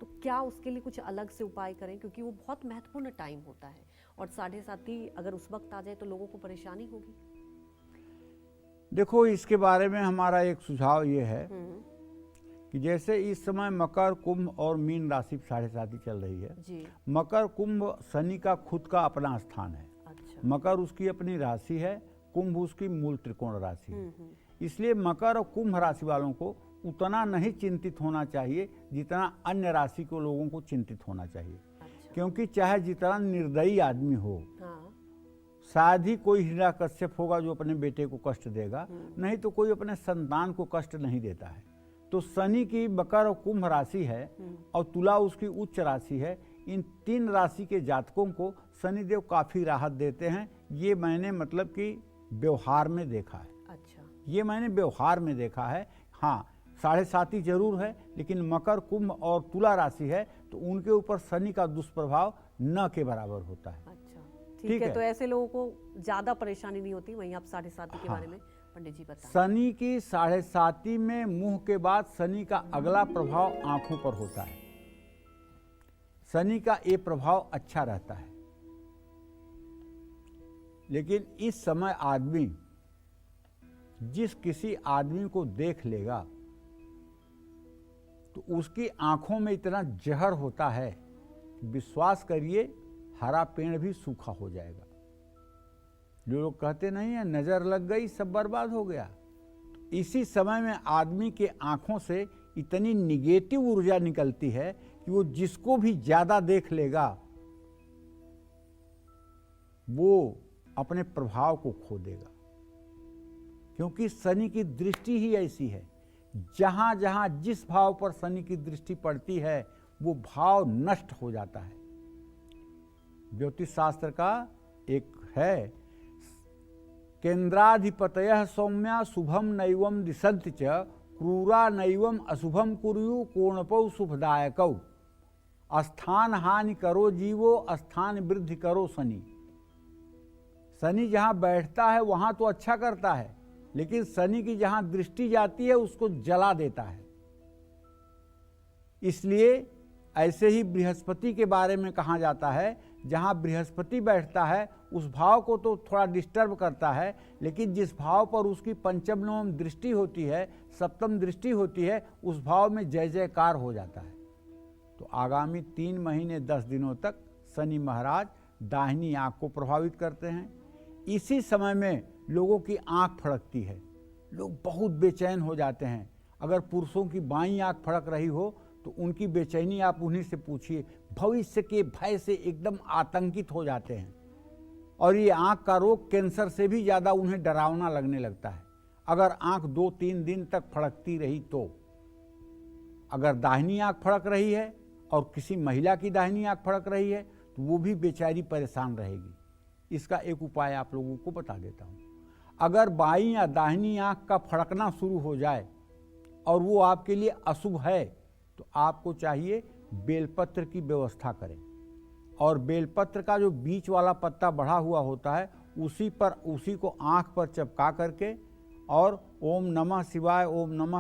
तो क्या उसके लिए कुछ अलग से उपाय करें, क्योंकि वो बहुत महत्वपूर्ण टाइम होता है और 7.5 अगर उस वक्त आ जाए तो लोगों को परेशानी होगी। देखो इसके बारे में हमारा एक सुझाव ये है कि जैसे इस समय मकर, कुंभ और मीन राशि 7.5 चल रही है जी। मकर कुंभ शनि का खुद का अपना स्थान है। अच्छा। मकर उसकी अपनी राशि है, कुंभ उसकी मूल त्रिकोण राशि है। इसलिए मकर और कुंभ राशि वालों को उतना नहीं चिंतित होना चाहिए जितना अन्य राशि के लोगों को चिंतित होना चाहिए। अच्छा। क्योंकि चाहे जितना निर्दयी आदमी हो, हाँ। शायद ही कोई हिरण्यकश्यप होगा जो अपने बेटे को कष्ट देगा, नहीं तो कोई अपने संतान को कष्ट नहीं देता है। तो शनि की मकर और कुंभ राशि है और तुला उसकी उच्च राशि है। इन 3 राशि के जातकों को शनिदेव काफी राहत देते हैं। ये मैंने मतलब कि व्यवहार में देखा है। अच्छा। ये मैंने व्यवहार में देखा है। हाँ 7.5 जरूर है, लेकिन मकर, कुंभ और तुला राशि है तो उनके ऊपर शनि का दुष्प्रभाव न के बराबर होता है। अच्छा ठीक है। तो ऐसे लोगों को ज्यादा परेशानी नहीं होती। वहीं आप 7.5 के बारे में पंडित जी बताएं। शनि की 7.5 में मुंह के बाद शनि का अगला प्रभाव आंखों पर होता है। शनि का ये प्रभाव अच्छा रहता है, लेकिन इस समय आदमी जिस किसी आदमी को देख लेगा तो उसकी आंखों में इतना जहर होता है कि विश्वास करिए हरा पेड़ भी सूखा हो जाएगा। जो लोग कहते नहीं है नजर लग गई सब बर्बाद हो गया, तो इसी समय में आदमी के आंखों से इतनी निगेटिव ऊर्जा निकलती है कि वो जिसको भी ज्यादा देख लेगा वो अपने प्रभाव को खो देगा। क्योंकि शनि की दृष्टि ही ऐसी है, जहां जहां जिस भाव पर शनि की दृष्टि पड़ती है वो भाव नष्ट हो जाता है। ज्योतिष शास्त्र का एक है, केंद्राधिपतयः सौम्या शुभम नैवम दिशन्ति च क्रूरा नैवम अशुभम कुर्यु कोणपौ शुभदायकौ। स्थान हानि करो जीवो, स्थान वृद्धि करो शनि। शनि जहां बैठता है वहां तो अच्छा करता है, लेकिन शनि की जहां दृष्टि जाती है उसको जला देता है। इसलिए ऐसे ही बृहस्पति के बारे में कहा जाता है, जहां बृहस्पति बैठता है उस भाव को तो थोड़ा डिस्टर्ब करता है, लेकिन जिस भाव पर उसकी पंचम नवम दृष्टि होती है, सप्तम दृष्टि होती है, उस भाव में जय जयकार हो जाता है। तो आगामी 3 महीने 10 दिनों तक शनि महाराज दाहिनी आंख को प्रभावित करते हैं। इसी समय में लोगों की आंख फड़कती है, लोग बहुत बेचैन हो जाते हैं। अगर पुरुषों की बाईं आंख फड़क रही हो तो उनकी बेचैनी आप उन्हीं से पूछिए, भविष्य के भय से एकदम आतंकित हो जाते हैं और ये आंख का रोग कैंसर से भी ज़्यादा उन्हें डरावना लगने लगता है। अगर आंख 2-3 दिन तक फड़कती रही तो, अगर दाहिनी आंख फड़क रही है और किसी महिला की दाहिनी आंख फड़क रही है तो वो भी बेचारी परेशान रहेगी। इसका एक उपाय आप लोगों को बता देता हूँ। अगर बाईं या दाहिनी आंख का फड़कना शुरू हो जाए और वो आपके लिए अशुभ है तो आपको चाहिए बेलपत्र की व्यवस्था करें, और बेलपत्र का जो बीच वाला पत्ता बढ़ा हुआ होता है उसी को आंख पर चिपका करके और ओम नमः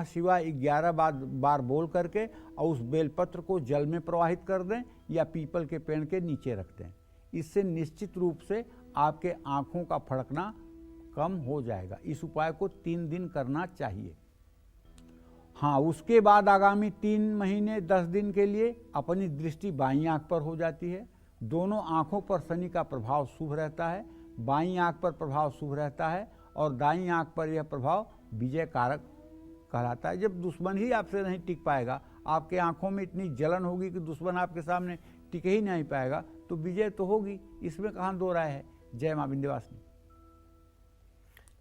शिवाय 11 बार बोल करके और उस बेलपत्र को जल में प्रवाहित कर दें या पीपल के पेड़ के नीचे रख दें। इससे निश्चित रूप से आपके आँखों का फड़कना कम हो जाएगा। इस उपाय को 3 दिन करना चाहिए। हाँ, उसके बाद आगामी 3 महीने 10 दिन के लिए अपनी दृष्टि बाईं आंख पर हो जाती है। दोनों आंखों पर शनि का प्रभाव शुभ रहता है। बाईं आंख पर प्रभाव शुभ रहता है और दाईं आंख पर यह प्रभाव विजय कारक कहलाता है। जब दुश्मन ही आपसे नहीं टिक पाएगा, आपके आंखों में इतनी जलन होगी कि दुश्मन आपके सामने टिक ही नहीं पाएगा, तो विजय तो होगी, इसमें कहाँ दो राय है। जय मां विंध्यवासिनी।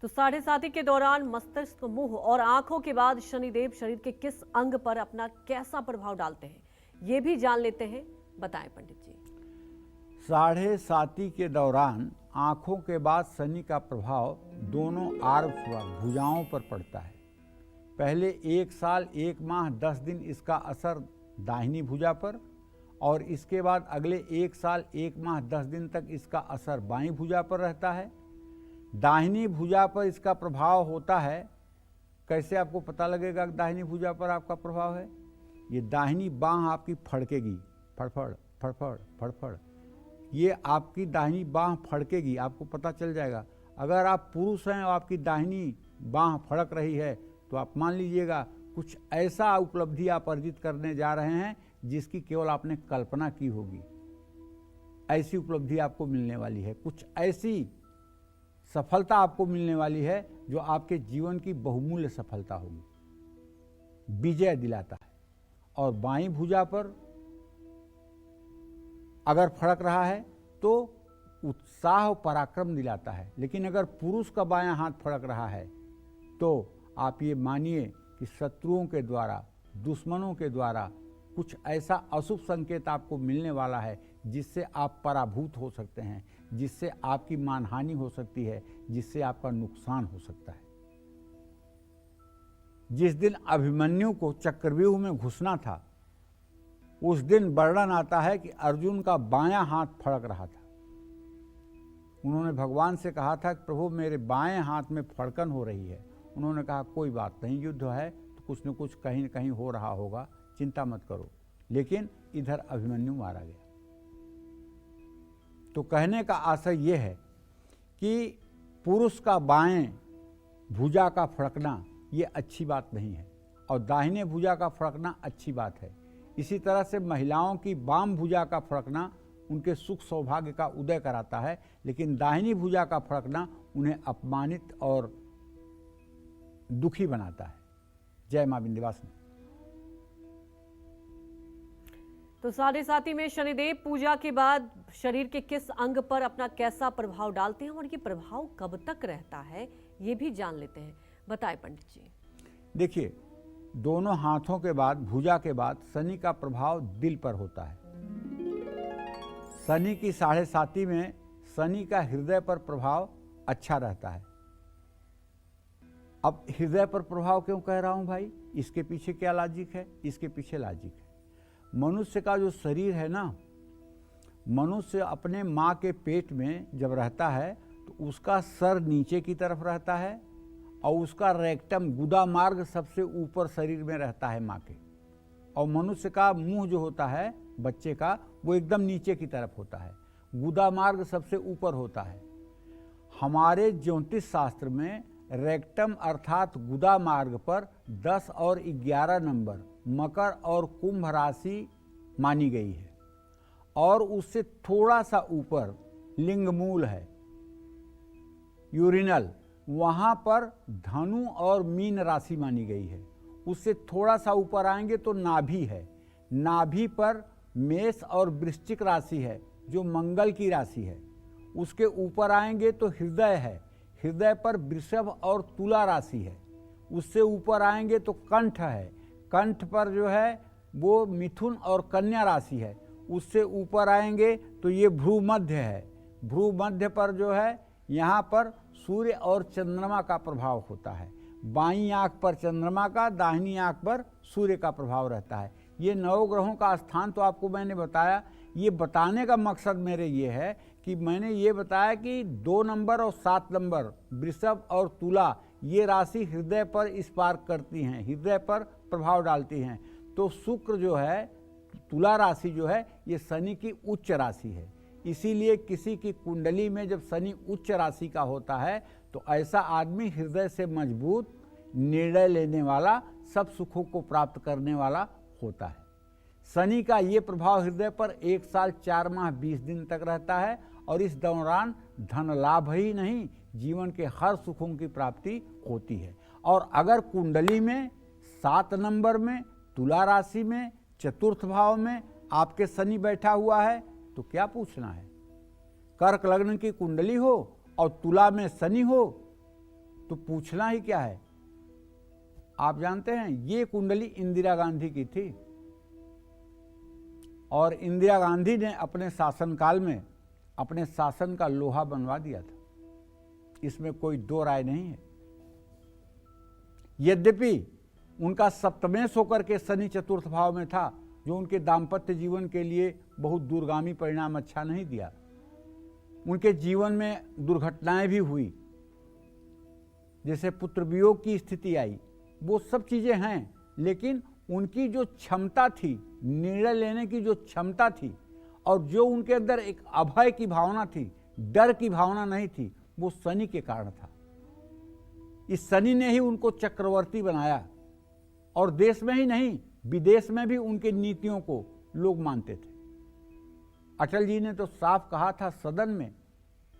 तो 7.5 के दौरान मस्तिष्क, मुंह और आंखों के बाद शनिदेव शरीर के किस अंग पर अपना कैसा प्रभाव डालते हैं, ये भी जान लेते हैं। बताएं पंडित जी। 7.5 के दौरान आंखों के बाद शनि का प्रभाव दोनों भुजाओं पर पड़ता है। पहले 1 साल 1 माह 10 दिन इसका असर दाहिनी भुजा पर, और इसके बाद अगले 1 साल 1 माह 10 दिन तक इसका असर बाईं भुजा पर रहता है। दाहिनी भुजा पर इसका प्रभाव होता है। कैसे आपको पता लगेगा कि दाहिनी भुजा पर आपका प्रभाव है? ये दाहिनी बांह आपकी फड़केगी, फड़फड़ फड़फड़ फड़फड़, ये आपकी दाहिनी बांह फड़केगी, आपको पता चल जाएगा। अगर आप पुरुष हैं और आपकी दाहिनी बांह फड़क रही है तो आप मान लीजिएगा कुछ ऐसा उपलब्धि आप अर्जित करने जा रहे हैं जिसकी केवल आपने कल्पना की होगी। ऐसी उपलब्धि आपको मिलने वाली है, कुछ ऐसी सफलता आपको मिलने वाली है जो आपके जीवन की बहुमूल्य सफलता होगी, विजय दिलाता है। और बाईं भुजा पर अगर फड़क रहा है तो उत्साह और पराक्रम दिलाता है। लेकिन अगर पुरुष का बायां हाथ फड़क रहा है तो आप ये मानिए कि शत्रुओं के द्वारा, दुश्मनों के द्वारा कुछ ऐसा अशुभ संकेत आपको मिलने वाला है जिससे आप पराभूत हो सकते हैं, जिससे आपकी मानहानि हो सकती है, जिससे आपका नुकसान हो सकता है। जिस दिन अभिमन्यु को चक्रव्यूह में घुसना था उस दिन वर्णन आता है कि अर्जुन का बायां हाथ फड़क रहा था। उन्होंने भगवान से कहा था कि प्रभु मेरे बाएं हाथ में फड़कन हो रही है। उन्होंने कहा कोई बात नहीं, युद्ध है तो कुछ न कुछ कहीं न कहीं हो रहा होगा, चिंता मत करो। लेकिन इधर अभिमन्यु मारा गया। तो कहने का आशय यह है कि पुरुष का बाएं भुजा का फड़कना ये अच्छी बात नहीं है और दाहिने भुजा का फड़कना अच्छी बात है। इसी तरह से महिलाओं की वाम भुजा का फड़कना उनके सुख सौभाग्य का उदय कराता है, लेकिन दाहिनी भुजा का फड़कना उन्हें अपमानित और दुखी बनाता है। जय मां विंध्यवासिनी। तो 7.5 में शनिदेव पूजा के बाद शरीर के किस अंग पर अपना कैसा प्रभाव डालते हैं और ये प्रभाव कब तक रहता है, ये भी जान लेते हैं। बताएं पंडित जी। देखिए, दोनों हाथों के बाद, भुजा के बाद शनि का प्रभाव दिल पर होता है। शनि की 7.5 में शनि का हृदय पर प्रभाव अच्छा रहता है। अब हृदय पर प्रभाव क्यों कह रहा हूं भाई, इसके पीछे क्या लॉजिक है? इसके पीछे लॉजिक है, मनुष्य का जो शरीर है ना, मनुष्य अपने माँ के पेट में जब रहता है तो उसका सर नीचे की तरफ रहता है और उसका रेक्टम, गुदा मार्ग सबसे ऊपर शरीर में रहता है माँ के, और मनुष्य का मुंह जो होता है बच्चे का वो एकदम नीचे की तरफ होता है, गुदा मार्ग सबसे ऊपर होता है। हमारे ज्योतिष शास्त्र में रेक्टम अर्थात गुदा मार्ग पर 10 और 11 नंबर मकर और कुंभ राशि मानी गई है, और उससे थोड़ा सा ऊपर लिंगमूल है, यूरिनल, वहां पर धनु और मीन राशि मानी गई है। उससे थोड़ा सा ऊपर आएंगे तो नाभि है, नाभि पर मेष और वृश्चिक राशि है जो मंगल की राशि है। उसके ऊपर आएंगे तो हृदय है, हृदय पर वृषभ और तुला राशि है। उससे ऊपर आएंगे तो कंठ है, कंठ पर जो है वो मिथुन और कन्या राशि है। उससे ऊपर आएंगे तो ये भ्रू मध्य है, भ्रू मध्य पर जो है यहाँ पर सूर्य और चंद्रमा का प्रभाव होता है। बाईं आंख पर चंद्रमा का, दाहिनी आंख पर सूर्य का प्रभाव रहता है। ये 9 ग्रहों का स्थान तो आपको मैंने बताया। ये बताने का मकसद मेरे ये है कि मैंने ये बताया कि 2 नंबर और 7 नंबर वृषभ और तुला ये राशि हृदय पर स्पार्क करती हैं, हृदय पर प्रभाव डालती हैं। तो शुक्र जो है, तुला राशि जो है, ये शनि की उच्च राशि है। इसीलिए किसी की कुंडली में जब शनि उच्च राशि का होता है तो ऐसा आदमी हृदय से मजबूत, निर्णय लेने वाला, सब सुखों को प्राप्त करने वाला होता है। शनि का ये प्रभाव हृदय पर 1 साल 4 माह 20 दिन तक रहता है और इस दौरान धन लाभ ही नहीं, जीवन के हर सुखों की प्राप्ति होती है। और अगर कुंडली में 7 नंबर में, तुला राशि में, चतुर्थ भाव में आपके शनि बैठा हुआ है तो क्या पूछना है। कर्क लग्न की कुंडली हो और तुला में शनि हो तो पूछना ही क्या है। आप जानते हैं ये कुंडली इंदिरा गांधी की थी और इंदिरा गांधी ने अपने शासनकाल में अपने शासन का लोहा बनवा दिया था, इसमें कोई 2 राय नहीं है। यद्यपि उनका सप्तमेश होकर के शनि चतुर्थ भाव में था, जो उनके दाम्पत्य जीवन के लिए बहुत दूरगामी परिणाम अच्छा नहीं दिया। उनके जीवन में दुर्घटनाएं भी हुई, जैसे पुत्र वियोग की स्थिति आई, वो सब चीजें हैं। लेकिन उनकी जो क्षमता थी, निर्णय लेने की जो क्षमता थी और जो उनके अंदर एक अभय की भावना थी, डर की भावना नहीं थी, वो शनि के कारण था। इस शनि ने ही उनको चक्रवर्ती बनाया और देश में ही नहीं, विदेश में भी उनके नीतियों को लोग मानते थे। अटल जी ने तो साफ कहा था सदन में,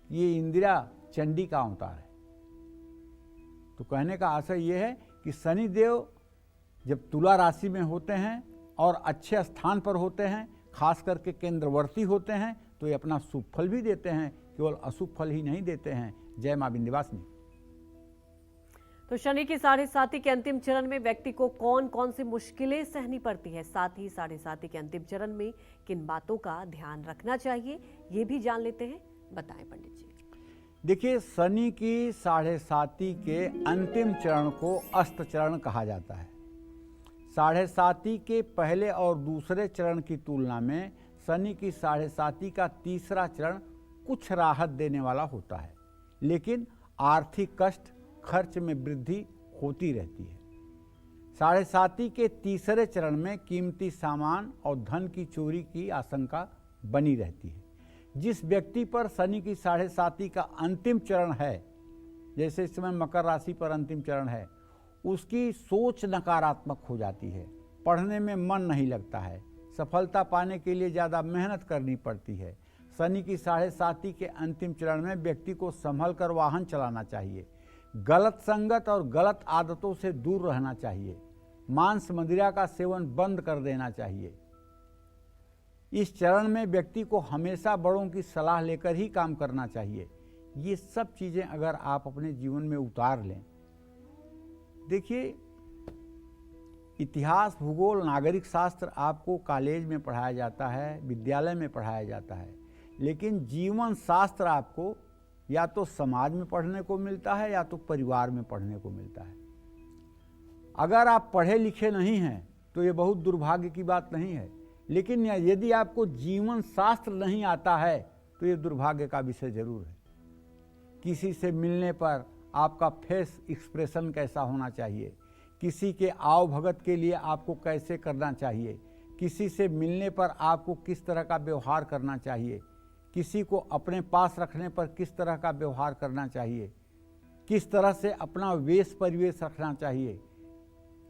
ये इंदिरा चंडी का अवतार है। तो कहने का आशय यह है कि शनि देव जब तुला राशि में होते हैं और अच्छे स्थान पर होते हैं, खास करके केंद्रवर्ती होते हैं, तो ये अपना शुभ फल भी देते हैं, केवल अशुभ फल ही नहीं देते हैं। जय मां विंध्यवासिनी। तो शनि की 7.5 के अंतिम चरण में व्यक्ति को कौन कौन सी मुश्किलें सहनी पड़ती है, साथ ही 7.5 के अंतिम चरण में किन बातों का ध्यान रखना चाहिए, ये भी जान लेते हैं। बताएं पंडित जी। देखिए, शनि की 7.5 के अंतिम चरण को अस्त चरण कहा जाता है। 7.5 के पहले और दूसरे चरण की तुलना में शनि की 7.5 का तीसरा चरण कुछ राहत देने वाला होता है, लेकिन आर्थिक कष्ट, खर्च में वृद्धि होती रहती है। 7.5 के तीसरे चरण में कीमती सामान और धन की चोरी की आशंका बनी रहती है। जिस व्यक्ति पर शनि की 7.5 का अंतिम चरण है, जैसे इस समय मकर राशि पर अंतिम चरण है, उसकी सोच नकारात्मक हो जाती है, पढ़ने में मन नहीं लगता है, सफलता पाने के लिए ज़्यादा मेहनत करनी पड़ती है। शनि की 7.5 के अंतिम चरण में व्यक्ति को संभल कर वाहन चलाना चाहिए, गलत संगत और गलत आदतों से दूर रहना चाहिए, मांस मदिरा का सेवन बंद कर देना चाहिए। इस चरण में व्यक्ति को हमेशा बड़ों की सलाह लेकर ही काम करना चाहिए। ये सब चीज़ें अगर आप अपने जीवन में उतार लें, देखिए, इतिहास, भूगोल, नागरिक शास्त्र आपको कॉलेज में पढ़ाया जाता है, विद्यालय में पढ़ाया जाता है, लेकिन जीवन शास्त्र आपको या तो समाज में पढ़ने को मिलता है या तो परिवार में पढ़ने को मिलता है। अगर आप पढ़े लिखे नहीं हैं तो ये बहुत दुर्भाग्य की बात नहीं है, लेकिन यदि आपको जीवन शास्त्र नहीं आता है तो ये दुर्भाग्य का विषय जरूर है। किसी से मिलने पर आपका फेस एक्सप्रेशन कैसा होना चाहिए, किसी के आव भगत के लिए आपको कैसे करना चाहिए, किसी से मिलने पर आपको किस तरह का व्यवहार करना चाहिए, किसी को अपने पास रखने पर किस तरह का व्यवहार करना चाहिए, किस तरह से अपना वेश परिवेश रखना चाहिए,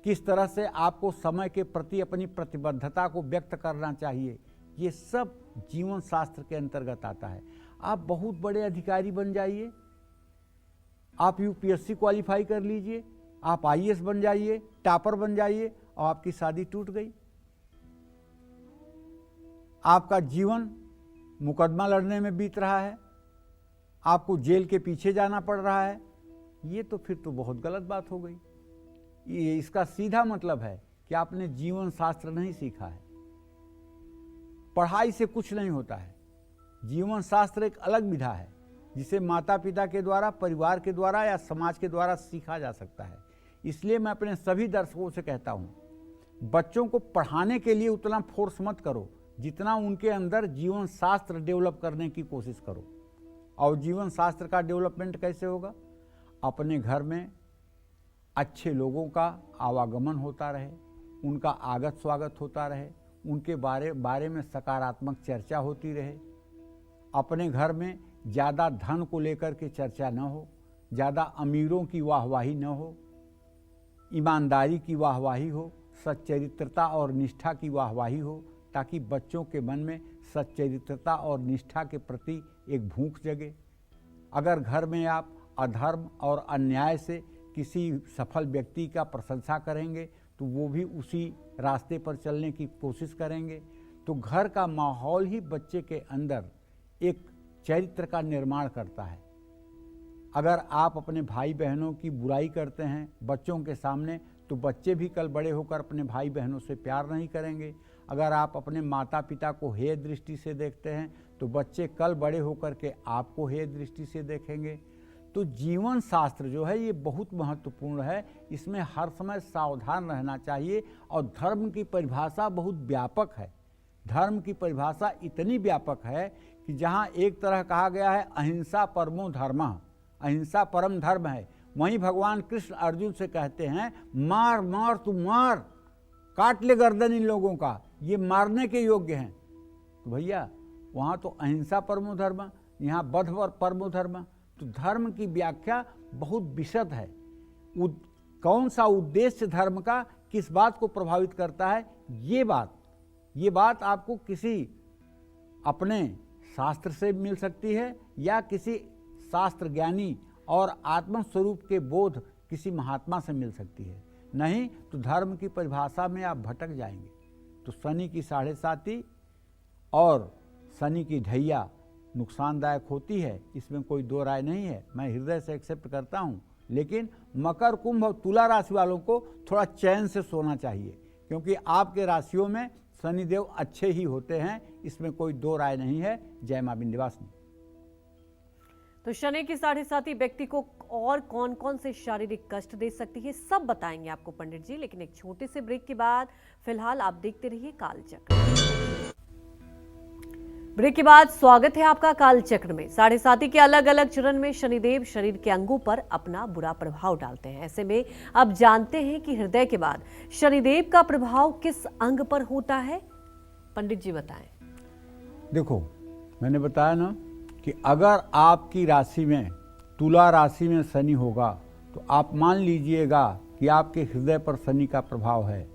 किस तरह से आपको समय के प्रति अपनी प्रतिबद्धता को व्यक्त करना चाहिए, ये सब जीवन शास्त्र के अंतर्गत आता है। आप बहुत बड़े अधिकारी बन जाइए, आप यूपीएससी क्वालिफाई कर लीजिए, आप आईएएस बन जाइए, टॉपर बन जाइए और आपकी शादी टूट गई, आपका जीवन मुकदमा लड़ने में बीत रहा है, आपको जेल के पीछे जाना पड़ रहा है, ये तो फिर तो बहुत गलत बात हो गई। इसका सीधा मतलब है कि आपने जीवन शास्त्र नहीं सीखा है। पढ़ाई से कुछ नहीं होता है। जीवन शास्त्र एक अलग विधा है जिसे माता पिता के द्वारा, परिवार के द्वारा या समाज के द्वारा सीखा जा सकता है। इसलिए मैं अपने सभी दर्शकों से कहता हूँ, बच्चों को पढ़ाने के लिए उतना फोर्स मत करो जितना उनके अंदर जीवन शास्त्र डेवलप करने की कोशिश करो। और जीवन शास्त्र का डेवलपमेंट कैसे होगा? अपने घर में अच्छे लोगों का आवागमन होता रहे, उनका आगत स्वागत होता रहे, उनके बारे में सकारात्मक चर्चा होती रहे। अपने घर में ज़्यादा धन को लेकर के चर्चा न हो, ज़्यादा अमीरों की वाहवाही न हो, ईमानदारी की वाहवाही हो, सच्चरित्रता और निष्ठा की वाहवाही हो, ताकि बच्चों के मन में सच्चरित्रता और निष्ठा के प्रति एक भूख जगे। अगर घर में आप अधर्म और अन्याय से किसी सफल व्यक्ति का प्रशंसा करेंगे तो वो भी उसी रास्ते पर चलने की कोशिश करेंगे। तो घर का माहौल ही बच्चे के अंदर एक चरित्र का निर्माण करता है। अगर आप अपने भाई बहनों की बुराई करते हैं बच्चों के सामने, तो बच्चे भी कल बड़े होकर अपने भाई बहनों से प्यार नहीं करेंगे। अगर आप अपने माता पिता को हेय दृष्टि से देखते हैं तो बच्चे कल बड़े होकर के आपको हेय दृष्टि से देखेंगे। तो जीवन शास्त्र जो है ये बहुत महत्वपूर्ण है, इसमें हर समय सावधान रहना चाहिए। और धर्म की परिभाषा बहुत व्यापक है। धर्म की परिभाषा इतनी व्यापक है कि जहाँ एक तरह कहा गया है अहिंसा परमो धर्मः, अहिंसा परम धर्म है, वहीं भगवान कृष्ण अर्जुन से कहते हैं मार मार तू मार, काट ले गर्दन इन लोगों का, ये मारने के योग्य हैं। तो भैया वहाँ तो अहिंसा परमो धर्म, यहाँ बध परमो धर्म। तो धर्म की व्याख्या बहुत विशद है। कौन सा उद्देश्य धर्म का किस बात को प्रभावित करता है, ये बात आपको किसी अपने शास्त्र से मिल सकती है या किसी शास्त्र ज्ञानी और आत्मस्वरूप के बोध किसी महात्मा से मिल सकती है। नहीं तो धर्म की परिभाषा में आप भटक जाएंगे। तो शनि की 7.5 और शनि की ढैया नुकसानदायक होती है, इसमें कोई दो राय नहीं है, मैं हृदय से एक्सेप्ट करता हूँ। लेकिन मकर, कुंभ और तुला राशि वालों को थोड़ा चैन से सोना चाहिए, क्योंकि आपके राशियों में शनिदेव अच्छे ही होते हैं, इसमें कोई दो राय नहीं है। जय मां विंध्यवासिनी। तो शनि की 7.5 व्यक्ति को और कौन कौन से शारीरिक कष्ट दे सकती है, सब बताएंगे आपको पंडित जी। लेकिन एक छोटे से ब्रेक के बाद फिलहाल आप देखते रहिए कालचक्र। ब्रेक के बाद स्वागत है आपका कालचक्र में। 7.5 के अलग अलग चरण में शनिदेव शरीर के अंगों पर अपना बुरा प्रभाव डालते हैं। ऐसे में अब जानते हैं कि हृदय के बाद शनिदेव का प्रभाव किस अंग पर होता है। पंडित जी बताएं। देखो, मैंने बताया ना कि अगर आपकी राशि में, तुला राशि में शनि होगा तो आप मान लीजिएगा कि आपके हृदय पर शनि का प्रभाव है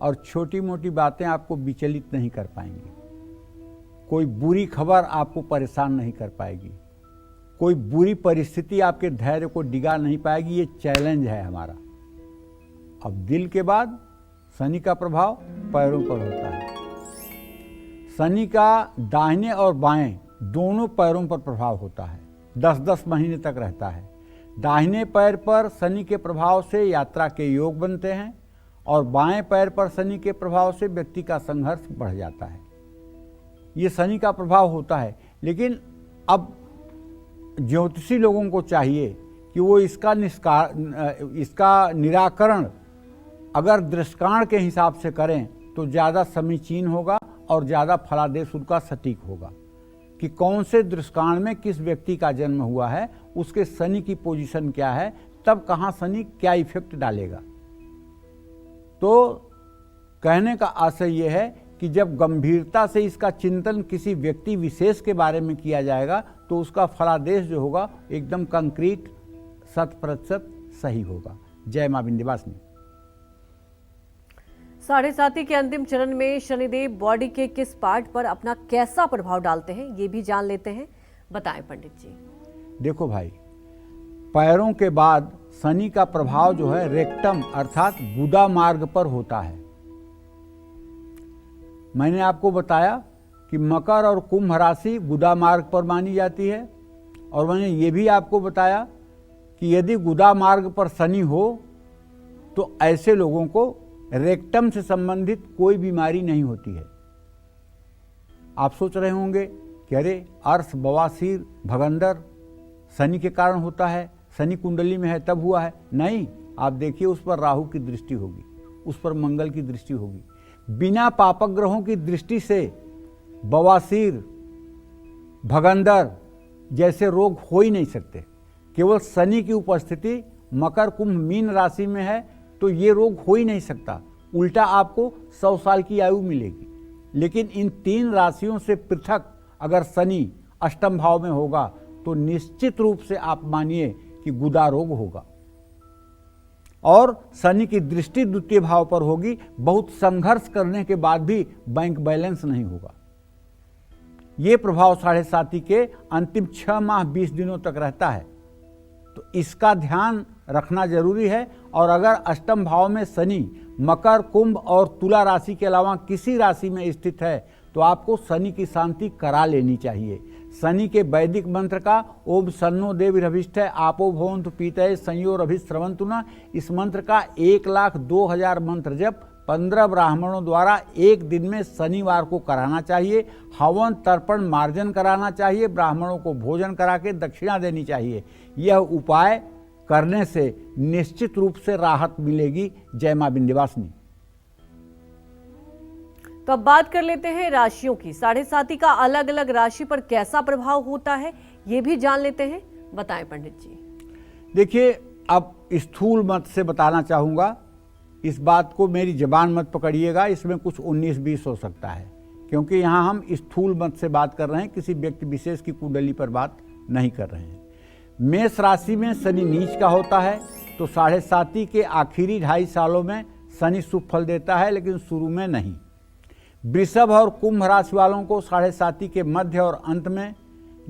और छोटी मोटी बातें आपको विचलित नहीं कर पाएंगी। कोई बुरी खबर आपको परेशान नहीं कर पाएगी, कोई बुरी परिस्थिति आपके धैर्य को डिगा नहीं पाएगी। ये चैलेंज है हमारा। अब दिल के बाद शनि का प्रभाव पैरों पर होता है। शनि का दाहिने और बाएं दोनों पैरों पर प्रभाव होता है, 10-10 महीने तक रहता है। दाहिने पैर पर शनि के प्रभाव से यात्रा के योग बनते हैं और बाएं पैर पर शनि के प्रभाव से व्यक्ति का संघर्ष बढ़ जाता है। ये शनि का प्रभाव होता है। लेकिन अब ज्योतिषी लोगों को चाहिए कि वो इसका निराकरण अगर दृष्टांत के हिसाब से करें तो ज़्यादा समीचीन होगा और ज़्यादा फलादेश उनका सटीक होगा कि कौन से दृष्टांत में किस व्यक्ति का जन्म हुआ है, उसके शनि की पोजीशन क्या है, तब कहाँ शनि क्या इफेक्ट डालेगा। तो कहने का आशय ये है कि जब गंभीरता से इसका चिंतन किसी व्यक्ति विशेष के बारे में किया जाएगा तो उसका फलादेश जो होगा एकदम कंक्रीट 100% सही होगा। जय मां विंध्यवासिनी। 7.5 के अंतिम चरण में शनिदेव बॉडी के किस पार्ट पर अपना कैसा प्रभाव डालते हैं, ये भी जान लेते हैं। बताएं पंडित जी। देखो भाई, पैरों के बाद शनि का प्रभाव जो है रेक्टम अर्थात गुदा मार्ग पर होता है। मैंने आपको बताया कि मकर और कुंभ राशि गुदा मार्ग पर मानी जाती है, और मैंने ये भी आपको बताया कि यदि गुदा मार्ग पर शनि हो तो ऐसे लोगों को रेक्टम से संबंधित कोई बीमारी नहीं होती है। आप सोच रहे होंगे कि अरे अर्श, बवासीर, भगंदर शनि के कारण होता है, शनि कुंडली में है तब हुआ है। नहीं, आप देखिए उस पर राहु की दृष्टि होगी, उस पर मंगल की दृष्टि होगी। बिना पापग्रहों की दृष्टि से बवासीर, भगंदर जैसे रोग हो ही नहीं सकते। केवल शनि की उपस्थिति मकर, कुंभ, मीन राशि में है तो ये रोग हो ही नहीं सकता। उल्टा आपको 100 साल की आयु मिलेगी। लेकिन इन 3 राशियों से पृथक अगर शनि अष्टम भाव में होगा तो निश्चित रूप से आप मानिए कि गुदा रोग होगा। और शनि की दृष्टि द्वितीय भाव पर होगी, बहुत संघर्ष करने के बाद भी बैंक बैलेंस नहीं होगा। ये प्रभाव 7.5 के अंतिम 6 माह 20 दिनों तक रहता है, तो इसका ध्यान रखना जरूरी है। और अगर अष्टम भाव में शनि मकर, कुंभ और तुला राशि के अलावा किसी राशि में स्थित है तो आपको शनि की शांति करा लेनी चाहिए। शनि के वैदिक मंत्र का ओम सन्नो देवीरभिष्टय आपो भवन्तु पीतये संयोरभिस्रवन्तु न, इस मंत्र का 1,02,000 मंत्र जप 15 ब्राह्मणों द्वारा एक दिन में शनिवार को कराना चाहिए। हवन, तर्पण, मार्जन कराना चाहिए। ब्राह्मणों को भोजन करा के दक्षिणा देनी चाहिए। यह उपाय करने से निश्चित रूप से राहत मिलेगी। जय मां विंध्यवासिनी। तो अब बात कर लेते हैं राशियों की। 7.5 का अलग अलग राशि पर कैसा प्रभाव होता है ये भी जान लेते हैं। बताएं पंडित जी। देखिए, अब स्थूल मत से बताना चाहूँगा, इस बात को मेरी जबान मत पकड़िएगा, इसमें कुछ 19-20 हो सकता है, क्योंकि यहाँ हम स्थूल मत से बात कर रहे हैं, किसी व्यक्ति विशेष की कुंडली पर बात नहीं कर रहे हैं। मेष राशि में शनि नीच का होता है तो 7.5 के आखिरी 2.5 सालों में शनि शुभ फल देता है, लेकिन शुरू में नहीं। वृषभ और कुंभ राशि वालों को 7.5 के मध्य और अंत में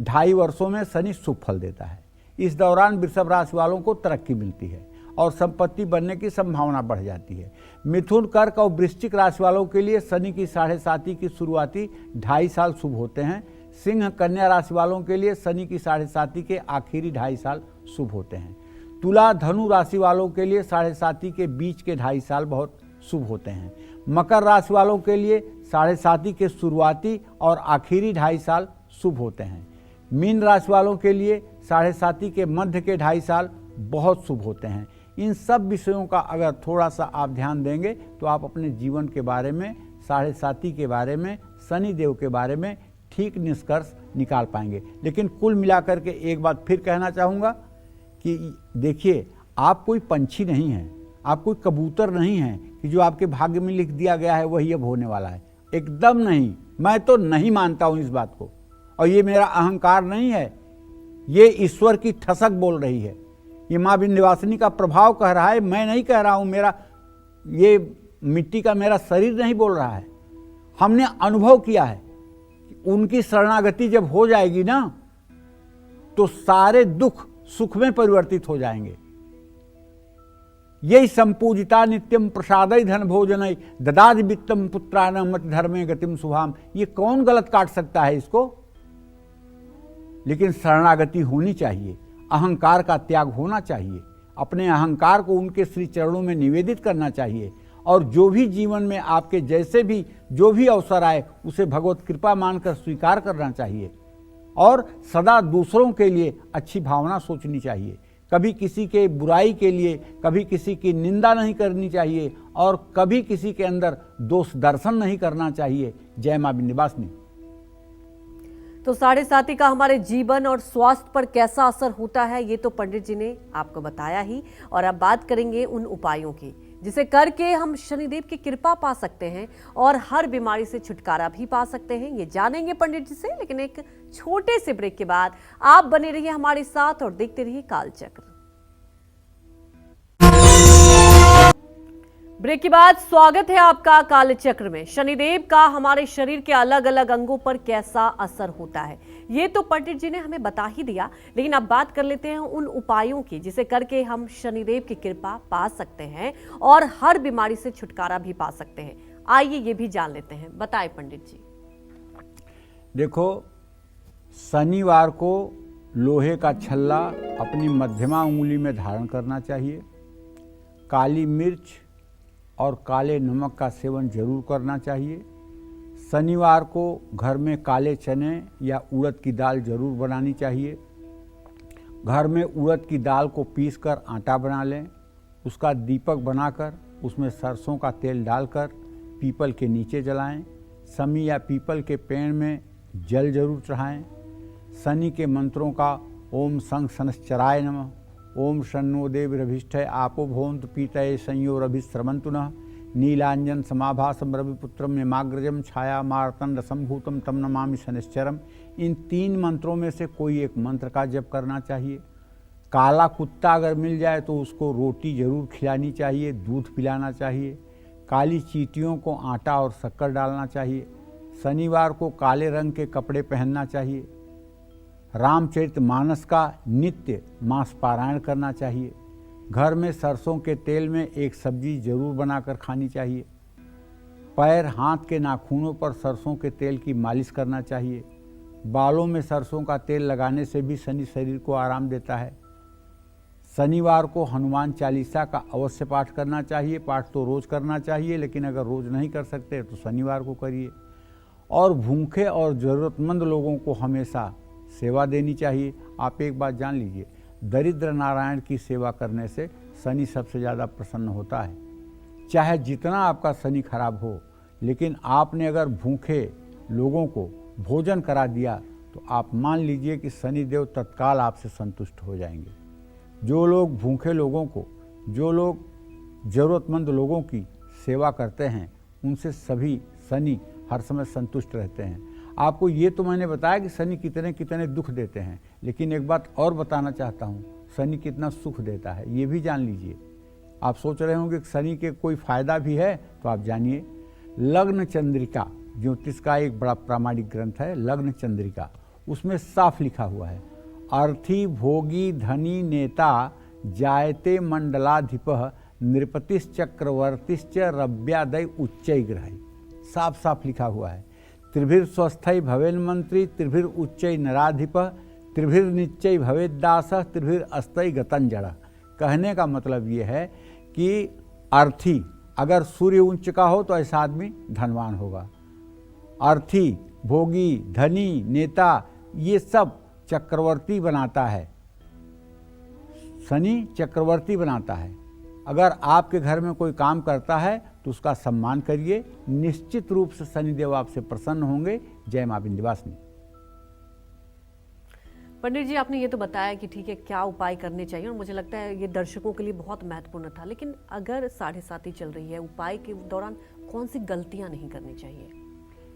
2.5 वर्षों में शनि शुभ फल देता है। इस दौरान वृषभ राशि वालों को तरक्की मिलती है और संपत्ति बनने की संभावना बढ़ जाती है। मिथुन, कर्क और वृश्चिक राशि वालों के लिए शनि की 7.5 की शुरुआती 2.5 साल शुभ होते हैं। सिंह, कन्या राशि वालों के लिए शनि की 7.5 के आखिरी 2.5 साल शुभ होते हैं। तुला, धनु राशि वालों के लिए 7.5 के बीच के 2.5 साल बहुत शुभ होते हैं। मकर राशि वालों के लिए 7.5 के शुरुआती और आखिरी 2.5 साल शुभ होते हैं। मीन राशि वालों के लिए 7.5 के मध्य के 2.5 साल बहुत शुभ होते हैं। इन सब विषयों का अगर थोड़ा सा आप ध्यान देंगे तो आप अपने जीवन के बारे में, 7.5 के बारे में, शनि देव के बारे में ठीक निष्कर्ष निकाल पाएंगे। लेकिन कुल मिलाकर के एक बात फिर कहना चाहूँगा कि देखिए, आप कोई पंछी नहीं हैं, आप कोई कबूतर नहीं हैं कि जो आपके भाग्य में लिख दिया गया है वही अब होने वाला है। एकदम नहीं, मैं तो नहीं मानता हूँ इस बात को। और ये मेरा अहंकार नहीं है, ये ईश्वर की ठसक बोल रही है, ये माँ विंध्यवासिनी का प्रभाव कह रहा है। मैं नहीं कह रहा हूँ, मेरा ये मिट्टी का मेरा शरीर नहीं बोल रहा है। हमने अनुभव किया है कि उनकी शरणागति जब हो जाएगी ना तो सारे दुख सुख में परिवर्तित हो जाएंगे। यही संपूजिता नित्यम प्रसादय धन भोजनय ददाज वित्तम पुत्रान मत धर्मे गतिम शुभाम। ये कौन गलत काट सकता है इसको? लेकिन शरणागति होनी चाहिए, अहंकार का त्याग होना चाहिए, अपने अहंकार को उनके श्री चरणों में निवेदित करना चाहिए। और जो भी जीवन में आपके जैसे भी जो भी अवसर आए उसे भगवत कृपा मानकर स्वीकार करना चाहिए। और सदा दूसरों के लिए अच्छी भावना सोचनी चाहिए, कभी किसी के बुराई के लिए, कभी किसी की निंदा नहीं करनी चाहिए और कभी किसी के अंदर दोष दर्शन नहीं करना चाहिए। जय मां विंध्यवासिनी। तो 7.5 का हमारे जीवन और स्वास्थ्य पर कैसा असर होता है ये तो पंडित जी ने आपको बताया ही। और अब बात करेंगे उन उपायों की जिसे करके हम शनिदेव की कृपा पा सकते हैं और हर बीमारी से छुटकारा भी पा सकते हैं। ये जानेंगे पंडित जी से, लेकिन एक छोटे से ब्रेक के बाद। आप बने रहिए हमारे साथ और देखते रहिए कालचक्र। ब्रेक के बाद स्वागत है आपका कालचक्र में। शनिदेव का हमारे शरीर के अलग अलग अंगों पर कैसा असर होता है ये तो पंडित जी ने हमें बता ही दिया, लेकिन अब बात कर लेते हैं उन उपायों की जिसे करके हम शनिदेव की कृपा पा सकते हैं और हर बीमारी से छुटकारा भी पा सकते हैं। आइए ये भी जान लेते हैं। बताएं पंडित जी। देखो, शनिवार को लोहे का छल्ला अपनी मध्यमा उंगली में धारण करना चाहिए। काली मिर्च और काले नमक का सेवन जरूर करना चाहिए। शनिवार को घर में काले चने या उड़द की दाल जरूर बनानी चाहिए। घर में उड़द की दाल को पीसकर आटा बना लें, उसका दीपक बनाकर उसमें सरसों का तेल डालकर पीपल के नीचे जलाएं। शमी या पीपल के पेड़ में जल जरूर चढ़ाएं। शनि के मंत्रों का ओम संग शनश्चराय नमः, ओम शन्नो देवरभिष्ठय आपो भवन्तु पीतये संयोरभिश्रवन्तु नः, नीलांजन समाभासम रविपुत्रम यमाग्रजम छाया मार्तंड संभूतम तम नमामि शनिश्चरम। इन 3 मंत्रों में से कोई एक मंत्र का जप करना चाहिए। काला कुत्ता अगर मिल जाए तो उसको रोटी जरूर खिलानी चाहिए, दूध पिलाना चाहिए। काली चींटियों को आटा और शक्कर डालना चाहिए। शनिवार को काले रंग के कपड़े पहनना चाहिए। रामचरितमानस का नित्य मास पारायण करना चाहिए। घर में सरसों के तेल में एक सब्जी जरूर बनाकर खानी चाहिए। पैर हाथ के नाखूनों पर सरसों के तेल की मालिश करना चाहिए। बालों में सरसों का तेल लगाने से भी शनि शरीर को आराम देता है। शनिवार को हनुमान चालीसा का अवश्य पाठ करना चाहिए। पाठ तो रोज़ करना चाहिए, लेकिन अगर रोज़ नहीं कर सकते तो शनिवार को करिए। और भूखे और ज़रूरतमंद लोगों को हमेशा सेवा देनी चाहिए। आप एक बात जान लीजिए, दरिद्र नारायण की सेवा करने से शनि सबसे ज़्यादा प्रसन्न होता है। चाहे जितना आपका शनि खराब हो, लेकिन आपने अगर भूखे लोगों को भोजन करा दिया तो आप मान लीजिए कि शनिदेव तत्काल आपसे संतुष्ट हो जाएंगे। जो लोग भूखे लोगों को, जो लोग ज़रूरतमंद लोगों की सेवा करते हैं, उनसे सभी शनि हर समय संतुष्ट रहते हैं। आपको ये तो मैंने बताया कि शनि कितने कितने दुख देते हैं, लेकिन एक बात और बताना चाहता हूँ, शनि कितना सुख देता है ये भी जान लीजिए। आप सोच रहे होंगे कि शनि के कोई फायदा भी है, तो आप जानिए। लग्न चंद्रिका ज्योतिष का एक बड़ा प्रामाणिक ग्रंथ है, लग्न चंद्रिका, उसमें साफ लिखा हुआ है, अर्थी भोगी धनी नेता जायते मंडलाधिपः नृपतिश्चक्रवर्तिश्च रव्यादय उच्चै ग्रहै। साफ साफ लिखा हुआ है। त्रिभिर स्वस्थै भवेन मंत्री त्रिभिर उच्चै नराधिपः त्रिभिर निच्चै भवेद दासः त्रिभिर अस्तै गतन जड़। कहने का मतलब ये है कि अर्थी अगर सूर्य उच्च का हो तो ऐसा आदमी धनवान होगा। अर्थी, भोगी, धनी, नेता, ये सब चक्रवर्ती बनाता है। शनि चक्रवर्ती बनाता है। अगर आपके घर में कोई काम करता है तो उसका सम्मान करिए। निश्चित रूप से शनिदेव आपसे प्रसन्न होंगे। जय मां विंध्यवासिनी। पंडित जी, आपने ये तो बताया कि ठीक है क्या उपाय करने चाहिए, और मुझे लगता है ये दर्शकों के लिए बहुत महत्वपूर्ण था। लेकिन अगर 7:30 चल रही है, उपाय के दौरान कौन सी गलतियां नहीं करनी चाहिए?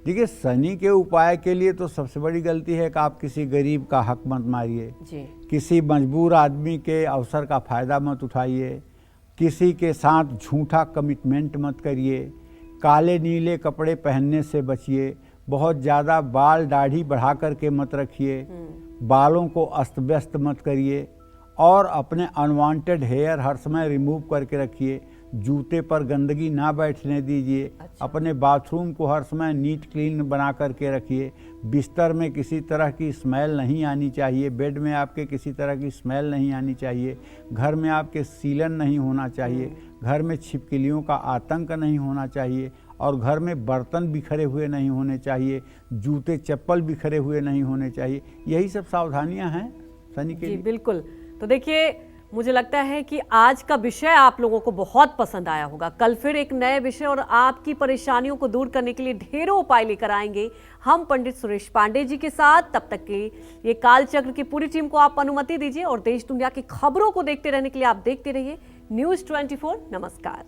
देखिए, शनि के उपाय के लिए तो सबसे बड़ी गलती है कि आप किसी गरीब का हक मत मारिए जी। किसी मजबूर आदमी के अवसर का फायदा मत उठाइए। किसी के साथ झूठा कमिटमेंट मत करिए। काले नीले कपड़े पहनने से बचिए। बहुत ज़्यादा बाल दाढ़ी बढ़ा करके मत रखिए। बालों को अस्त व्यस्त मत करिए। और अपने अनवांटेड हेयर हर समय रिमूव करके रखिए। जूते पर गंदगी ना बैठने दीजिए। अच्छा। अपने बाथरूम को हर समय नीट क्लीन बना करके रखिए। बिस्तर में किसी तरह की स्मेल नहीं आनी चाहिए। बेड में आपके किसी तरह की स्मेल नहीं आनी चाहिए। घर में आपके सीलन नहीं होना चाहिए। घर में छिपकलियों का आतंक नहीं होना चाहिए। और घर में बर्तन बिखरे हुए नहीं होने चाहिए। जूते चप्पल बिखरे हुए नहीं होने चाहिए। यही सब सावधानियां हैं शनि के जी लिए। बिल्कुल। तो देखिए, मुझे लगता है कि आज का विषय आप लोगों को बहुत पसंद आया होगा। कल फिर एक नए विषय और आपकी परेशानियों को दूर करने के लिए ढेरों उपाय लेकर आएंगे हम पंडित सुरेश पांडे जी के साथ। तब तक के ये कालचक्र की पूरी टीम को आप अनुमति दीजिए और देश दुनिया की खबरों को देखते रहने के लिए आप देखते रहिए News 24। नमस्कार।